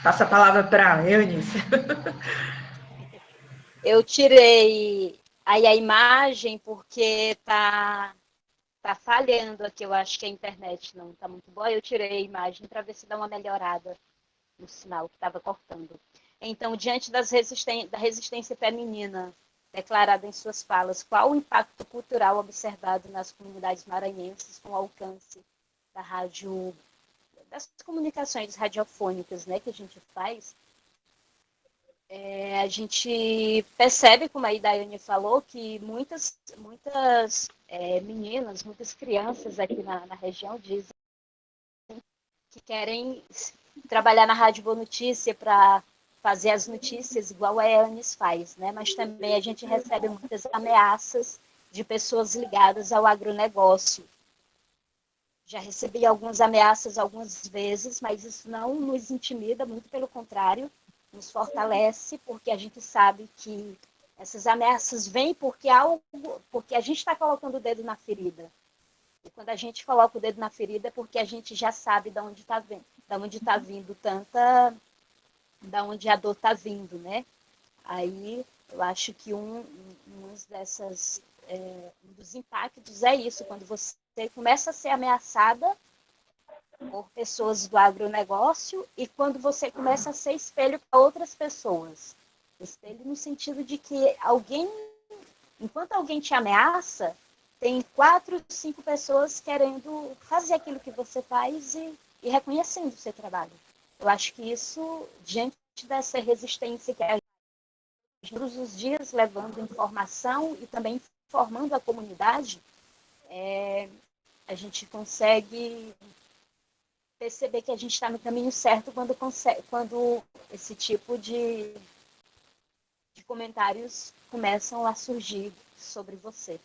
Passa a palavra para a Eunice. Eu tirei aí a imagem porque tá falhando aqui, eu acho que a internet não está muito boa. Eu tirei a imagem para ver se dá uma melhorada no sinal que estava cortando. Então, diante da resistência feminina declarada em suas falas, qual o impacto cultural observado nas comunidades maranhenses com o alcance da rádio, das comunicações radiofônicas, né, que a gente faz? A gente percebe, como a Daiane falou, que muitas meninas, muitas crianças aqui na região dizem que querem trabalhar na Rádio Boa Notícia para fazer as notícias igual a Eanes faz, né? Mas também a gente recebe muitas ameaças de pessoas ligadas ao agronegócio. Já recebi algumas ameaças algumas vezes, mas isso não nos intimida, muito pelo contrário, nos fortalece, porque a gente sabe que essas ameaças vêm porque a gente está colocando o dedo na ferida. E quando a gente coloca o dedo na ferida é porque a gente já sabe de onde está vindo da onde a dor está vindo, né? Aí eu acho que um dos impactos é isso, quando você começa a ser ameaçada por pessoas do agronegócio e quando você começa a ser espelho para outras pessoas. Espelho no sentido de que enquanto alguém te ameaça, tem 4, 5 pessoas querendo fazer aquilo que você faz e reconhecendo o seu trabalho. Eu acho que isso, diante dessa resistência que a gente todos os dias levando informação e também formando a comunidade, a gente consegue perceber que a gente está no caminho certo quando esse tipo de comentários começam a surgir sobre você.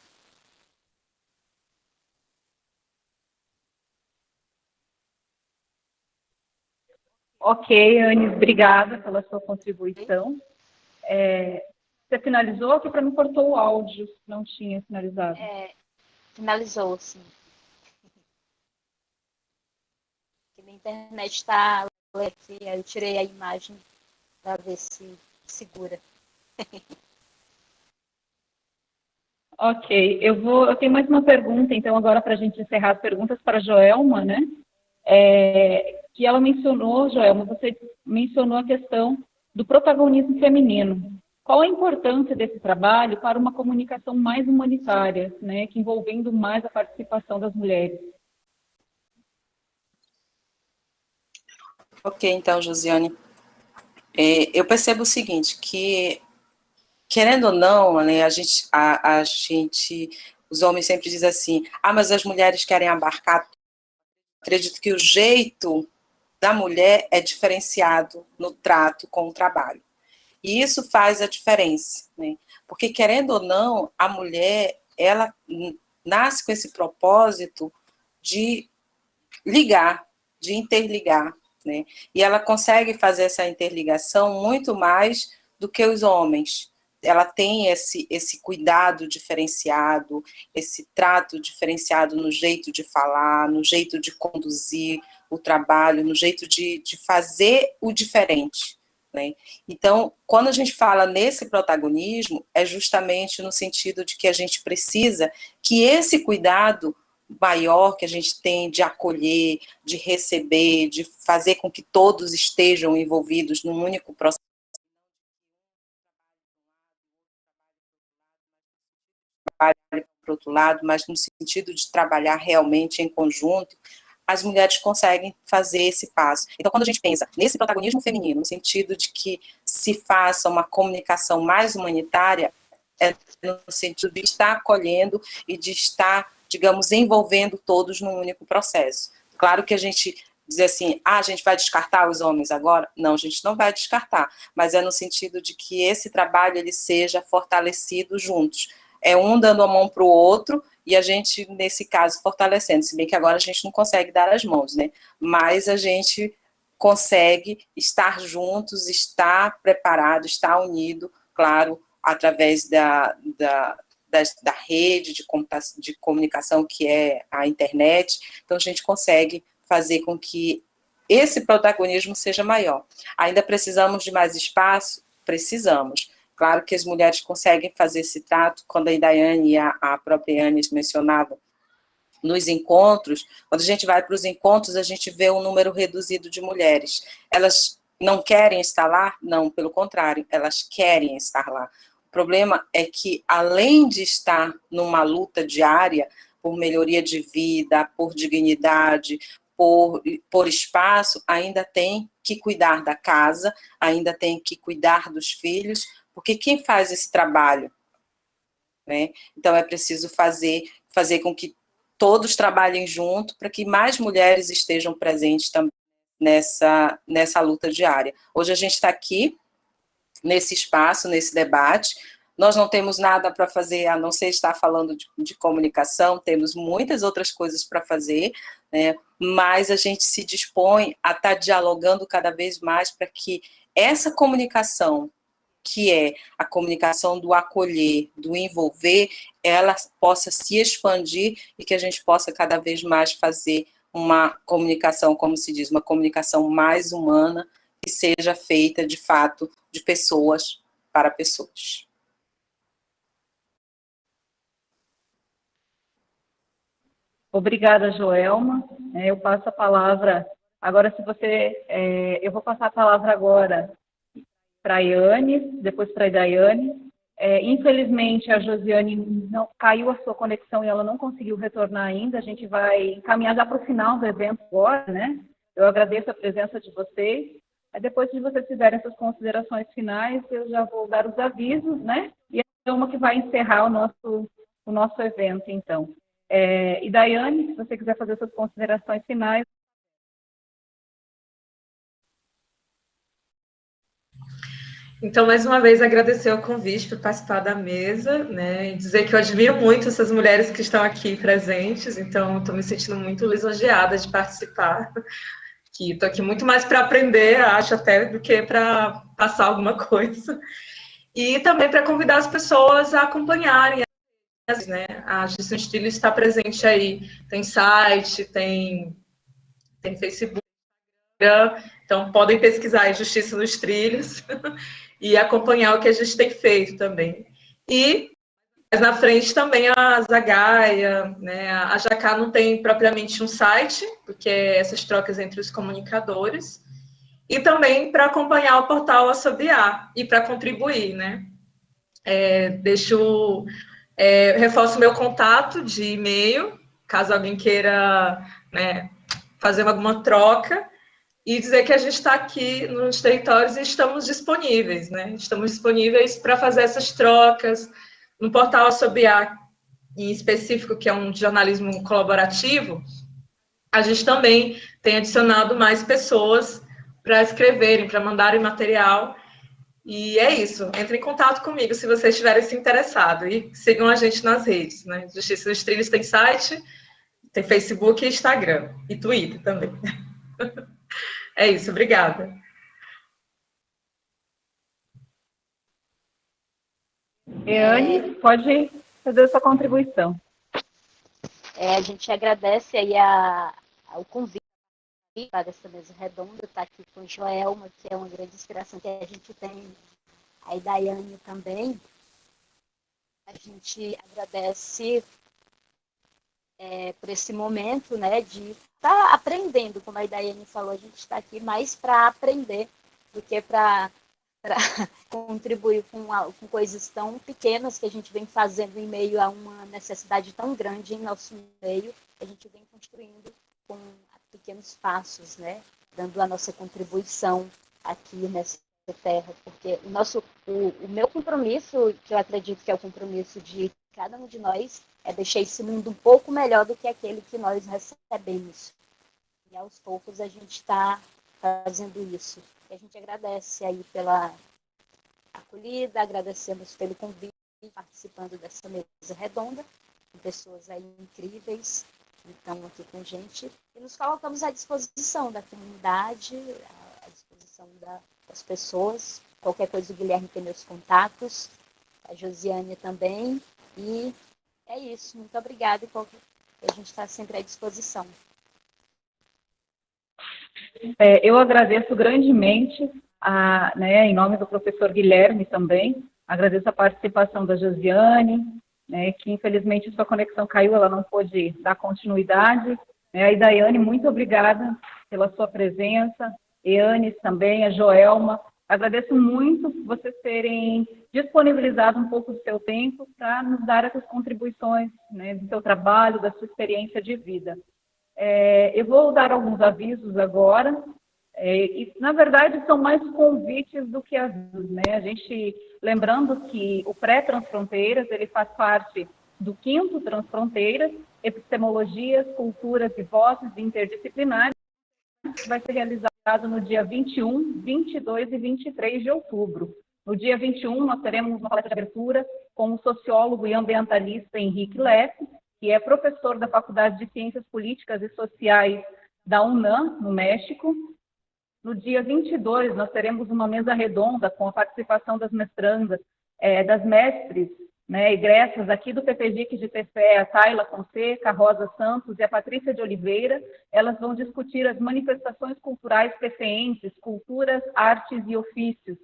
Ok, Anis, obrigada pela sua contribuição. Você finalizou? Aqui para mim cortou o áudio, não tinha finalizado. Finalizou, sim. Minha internet está aqui, eu tirei a imagem para ver se segura. Ok, eu tenho mais uma pergunta, então, agora para a gente encerrar as perguntas para a Joelma, né? Que ela mencionou, Joelma, você mencionou a questão do protagonismo feminino. Qual a importância desse trabalho para uma comunicação mais humanitária, né, que envolvendo mais a participação das mulheres? Ok, então, Josiane, eu percebo o seguinte, que, querendo ou não, né, os homens sempre dizem assim, mas as mulheres querem abarcar. Acredito que o jeito da mulher é diferenciado no trato com o trabalho. E isso faz a diferença, né? Porque, querendo ou não, a mulher, ela nasce com esse propósito de ligar, de interligar, né? E ela consegue fazer essa interligação muito mais do que os homens. Ela tem esse cuidado diferenciado, esse trato diferenciado no jeito de falar, no jeito de conduzir o trabalho, no jeito de fazer o diferente, né? Então, quando a gente fala nesse protagonismo, é justamente no sentido de que a gente precisa que esse cuidado maior que a gente tem de acolher, de receber, de fazer com que todos estejam envolvidos num único processo, para o outro lado, mas no sentido de trabalhar realmente em conjunto, as mulheres conseguem fazer esse passo. Então, quando a gente pensa nesse protagonismo feminino, no sentido de que se faça uma comunicação mais humanitária, é no sentido de estar acolhendo e de estar, digamos, envolvendo todos num único processo. Claro que a gente dizer assim, a gente vai descartar os homens agora? Não, a gente não vai descartar, mas é no sentido de que esse trabalho ele seja fortalecido juntos. É um dando a mão para o outro e a gente, nesse caso, fortalecendo. Se bem que agora a gente não consegue dar as mãos, né? Mas a gente consegue estar juntos, estar preparado, estar unido, claro, através da rede de comunicação que é a internet. Então, a gente consegue fazer com que esse protagonismo seja maior. Ainda precisamos de mais espaço? Precisamos. Claro que as mulheres conseguem fazer esse trato, quando a Daiane e a própria Yanis mencionavam, nos encontros, quando a gente vai para os encontros, a gente vê um número reduzido de mulheres. Elas não querem estar lá? Não, pelo contrário, elas querem estar lá. O problema é que, além de estar numa luta diária por melhoria de vida, por dignidade, por espaço, ainda tem que cuidar da casa, ainda tem que cuidar dos filhos, porque quem faz esse trabalho, né? Então é preciso fazer com que todos trabalhem junto para que mais mulheres estejam presentes também nessa luta diária. Hoje a gente está aqui, nesse espaço, nesse debate, nós não temos nada para fazer, a não ser estar falando de comunicação, temos muitas outras coisas para fazer, né? Mas a gente se dispõe a estar dialogando cada vez mais para que essa comunicação, que é a comunicação do acolher, do envolver, ela possa se expandir e que a gente possa cada vez mais fazer uma comunicação, como se diz, uma comunicação mais humana, que seja feita, de fato, de pessoas para pessoas. Obrigada, Joelma. Eu passo a palavra, agora se você, eu vou passar a palavra agora para a Yane, depois para a Daiane. Infelizmente, a Josiane não caiu a sua conexão e ela não conseguiu retornar ainda. A gente vai encaminhar já para o final do evento agora, né? Eu agradeço a presença de vocês. Depois de vocês fizerem essas considerações finais, eu já vou dar os avisos, né? E é uma que vai encerrar o nosso evento, então. E Daiane, se você quiser fazer suas considerações finais. Então, mais uma vez, agradecer o convite para participar da mesa, né, e dizer que eu admiro muito essas mulheres que estão aqui presentes, então estou me sentindo muito lisonjeada de participar, que estou aqui muito mais para aprender, acho até, do que para passar alguma coisa. E também para convidar as pessoas a acompanharem, né, a Justiça nos Trilhos está presente aí, tem site, tem Facebook, então podem pesquisar aí Justiça nos Trilhos, e acompanhar o que a gente tem feito também. E mais na frente também a Zagaia, né? A Jacá não tem propriamente um site, porque é essas trocas entre os comunicadores, e também para acompanhar o portal Assobiar e para contribuir, né? Reforço meu contato de e-mail, caso alguém queira, né, fazer alguma troca, e dizer que a gente está aqui nos territórios e estamos disponíveis, né? Estamos disponíveis para fazer essas trocas no portal Assobiar, em específico, que é um jornalismo colaborativo. a gente também tem adicionado mais pessoas para escreverem, para mandarem material. E é isso. Entre em contato comigo se vocês estiverem se interessados. E sigam a gente nas redes, né? Justiça nos Trilhos tem site, tem Facebook e Instagram. E Twitter também. É isso. Obrigada. Eane, pode fazer a sua contribuição. A gente agradece aí o convite para essa mesa redonda, estar aqui com o Joelma, que é uma grande inspiração que a gente tem, a Daiane também. A gente agradece por esse momento, né, de estar aprendendo, como a Daiane falou, a gente está aqui mais para aprender do que para contribuir com coisas tão pequenas que a gente vem fazendo em meio a uma necessidade tão grande em nosso meio, a gente vem construindo com pequenos passos, né, dando a nossa contribuição aqui nessa terra, porque o meu compromisso, que eu acredito que é o compromisso de cada um de nós, é deixar esse mundo um pouco melhor do que aquele que nós recebemos. E aos poucos a gente está fazendo isso. E a gente agradece aí pela acolhida, agradecemos pelo convite, participando dessa mesa redonda, com pessoas aí incríveis que estão aqui com a gente, e nos colocamos à disposição da comunidade, à disposição das pessoas. Qualquer coisa, o Guilherme tem meus contatos, a Josiane também, e é isso. Muito obrigada, e a gente está sempre à disposição. Eu agradeço grandemente, em nome do professor Guilherme também, agradeço a participação da Josiane, né, que infelizmente sua conexão caiu, ela não pôde dar continuidade. A Daiane, muito obrigada pela sua presença, Eane também, a Joelma, agradeço muito vocês terem disponibilizado um pouco do seu tempo para nos dar essas contribuições, né, do seu trabalho, da sua experiência de vida. Eu vou dar alguns avisos agora, e na verdade são mais convites do que avisos, né? A gente, lembrando que o pré-Transfronteiras, ele faz parte do 5º Transfronteiras, Epistemologias, Culturas e Vozes Interdisciplinares, que vai ser realizado no dia 21, 22 e 23 de outubro. No dia 21, nós teremos uma palestra de abertura com o sociólogo e ambientalista Henrique Leff, que é professor da Faculdade de Ciências Políticas e Sociais da UNAM, no México. No dia 22, nós teremos uma mesa redonda com a participação das mestrandas, das mestres, né, egressas aqui do PPGIC de Tefé, a Tayla Fonseca, a Rosa Santos e a Patrícia de Oliveira. Elas vão discutir as manifestações culturais tefeenses, culturas, artes e ofícios.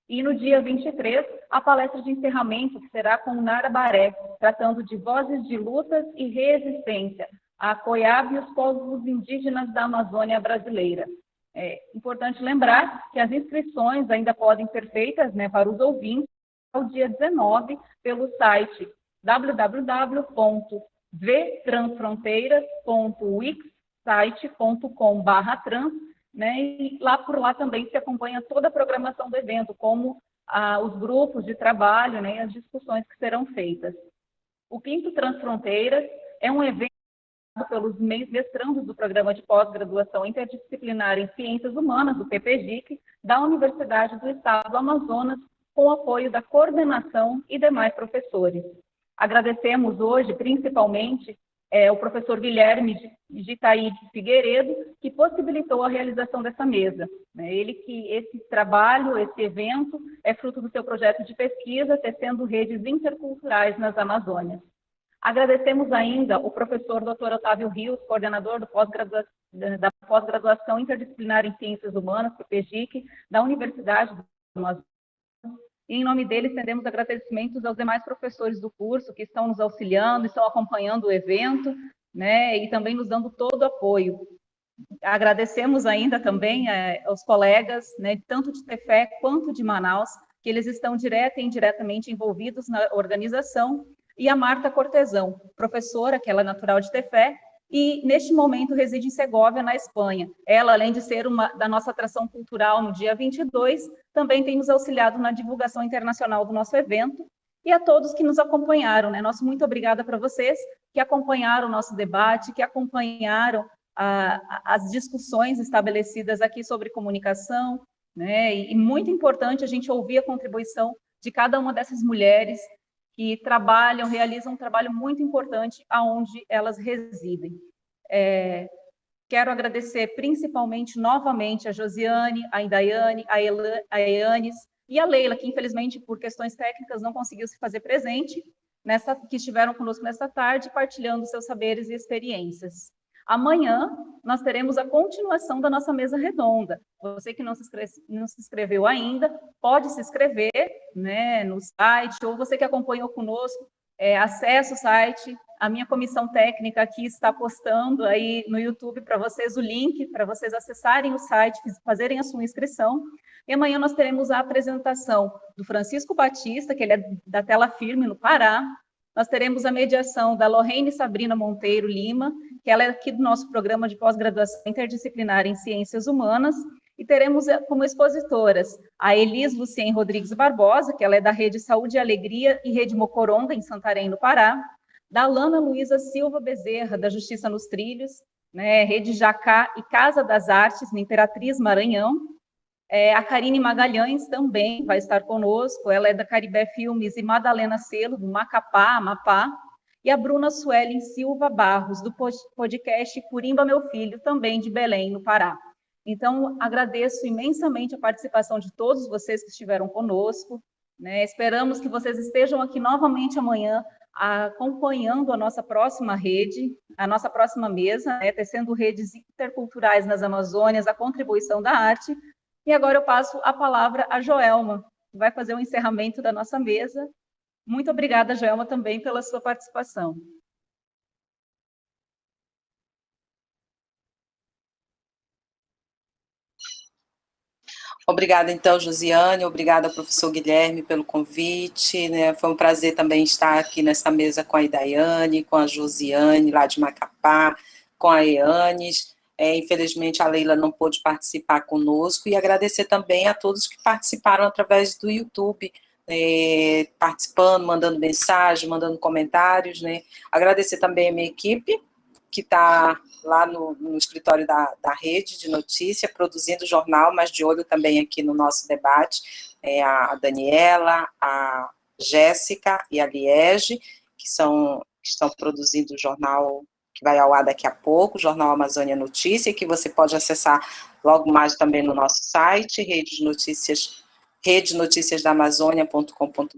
E no dia 23, a palestra de encerramento, que será com Nara Baré, tratando de vozes de lutas e resistência, a COIAB e os povos indígenas da Amazônia brasileira. É importante lembrar que as inscrições ainda podem ser feitas, né, para os ouvintes ao dia 19 pelo site www.vtransfronteiras.wixsite.com/trans, né, e por lá também se acompanha toda a programação do evento, como os grupos de trabalho, né, e as discussões que serão feitas. O 5º Transfronteiras é um evento pelos mestrandos do Programa de Pós-Graduação Interdisciplinar em Ciências Humanas, do PPGIC, da Universidade do Estado do Amazonas, com o apoio da coordenação e demais professores. Agradecemos hoje, principalmente, o professor Guilherme de Itaí de Figueiredo, que possibilitou a realização dessa mesa. Ele que esse trabalho, esse evento, é fruto do seu projeto de pesquisa, tecendo redes interculturais nas Amazônias. Agradecemos ainda o professor Dr. Otávio Rios, coordenador da pós-graduação interdisciplinar em Ciências Humanas, PPGIC, da Universidade do Amazonas. E, em nome dele, estendemos agradecimentos aos demais professores do curso que estão nos auxiliando, estão acompanhando o evento, né, e também nos dando todo o apoio. Agradecemos ainda também aos colegas, né, tanto de Tefé quanto de Manaus, que eles estão direta e indiretamente envolvidos na organização, e a Marta Cortesão, professora, que ela é natural de Tefé, e neste momento reside em Segóvia, na Espanha. Ela, além de ser uma da nossa atração cultural no dia 22, também tem nos auxiliado na divulgação internacional do nosso evento, e a todos que nos acompanharam, né? Nosso muito obrigada para vocês que acompanharam o nosso debate, que acompanharam as discussões estabelecidas aqui sobre comunicação, né? E muito importante a gente ouvir a contribuição de cada uma dessas mulheres que trabalham, realizam um trabalho muito importante aonde elas residem. Quero agradecer principalmente, novamente, a Josiane, a Indaiane, a Eanes e a Leila, que infelizmente, por questões técnicas, não conseguiu se fazer presente, que estiveram conosco nesta tarde, partilhando seus saberes e experiências. Amanhã, nós teremos a continuação da nossa mesa redonda. Você que não se inscreveu ainda, pode se inscrever, né, no site, ou você que acompanhou conosco, acesse o site. A minha comissão técnica aqui está postando aí no YouTube para vocês o link, para vocês acessarem o site, fazerem a sua inscrição. E amanhã nós teremos a apresentação do Francisco Batista, que ele é da Tela Firme, no Pará. Nós teremos a mediação da Lorraine Sabrina Monteiro Lima, que ela é aqui do nosso programa de pós-graduação interdisciplinar em Ciências Humanas. E teremos como expositoras a Elis Lucien Rodrigues Barbosa, que ela é da Rede Saúde e Alegria e Rede Mocoronga, em Santarém, no Pará. Da Lana Luísa Silva Bezerra, da Justiça nos Trilhos, né, Rede Jacá e Casa das Artes, na Imperatriz Maranhão. A Karine Magalhães também vai estar conosco, ela é da Caribé Filmes e Madalena Selo, do Macapá, Amapá. E a Bruna Suelen Silva Barros, do podcast Curimba Meu Filho, também de Belém, no Pará. Então, agradeço imensamente a participação de todos vocês que estiveram conosco, né? Esperamos que vocês estejam aqui novamente amanhã, acompanhando a nossa próxima rede, a nossa próxima mesa, né, tecendo redes interculturais nas Amazônias, a contribuição da arte. E agora eu passo a palavra a Joelma, que vai fazer o encerramento da nossa mesa. Muito obrigada, Joelma, também pela sua participação. Obrigada, então, Josiane, obrigada ao professor Guilherme pelo convite, né? Foi um prazer também estar aqui nessa mesa com a Indaiane, com a Josiane, lá de Macapá, com a Eanes. Infelizmente, a Leila não pôde participar conosco, e agradecer também a todos que participaram através do YouTube, participando, mandando mensagem, mandando comentários, né? Agradecer também a minha equipe, que está lá no escritório da Rede de Notícia, produzindo o jornal, mas de olho também aqui no nosso debate, a Daniela, a Jéssica e a Liege, que estão produzindo o jornal que vai ao ar daqui a pouco, o Jornal Amazônia Notícia, que você pode acessar logo mais também no nosso site, redenoticiasdaamazônia.com.br,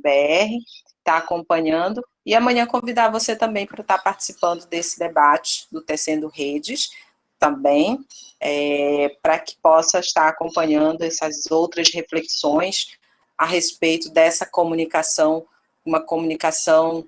está acompanhando. E amanhã convidar você também para estar participando desse debate do Tecendo Redes, também, para que possa estar acompanhando essas outras reflexões a respeito dessa comunicação, uma comunicação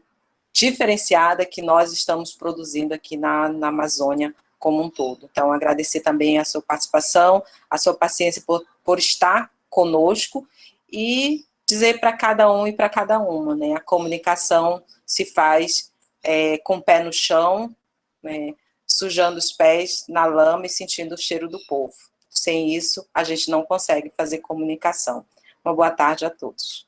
diferenciada que nós estamos produzindo aqui na Amazônia como um todo. Então, agradecer também a sua participação, a sua paciência por estar conosco, e dizer para cada um e para cada uma, né, a comunicação se faz com o pé no chão, né, sujando os pés na lama e sentindo o cheiro do povo. Sem isso, a gente não consegue fazer comunicação. Uma boa tarde a todos.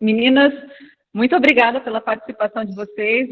Meninas, muito obrigada pela participação de vocês.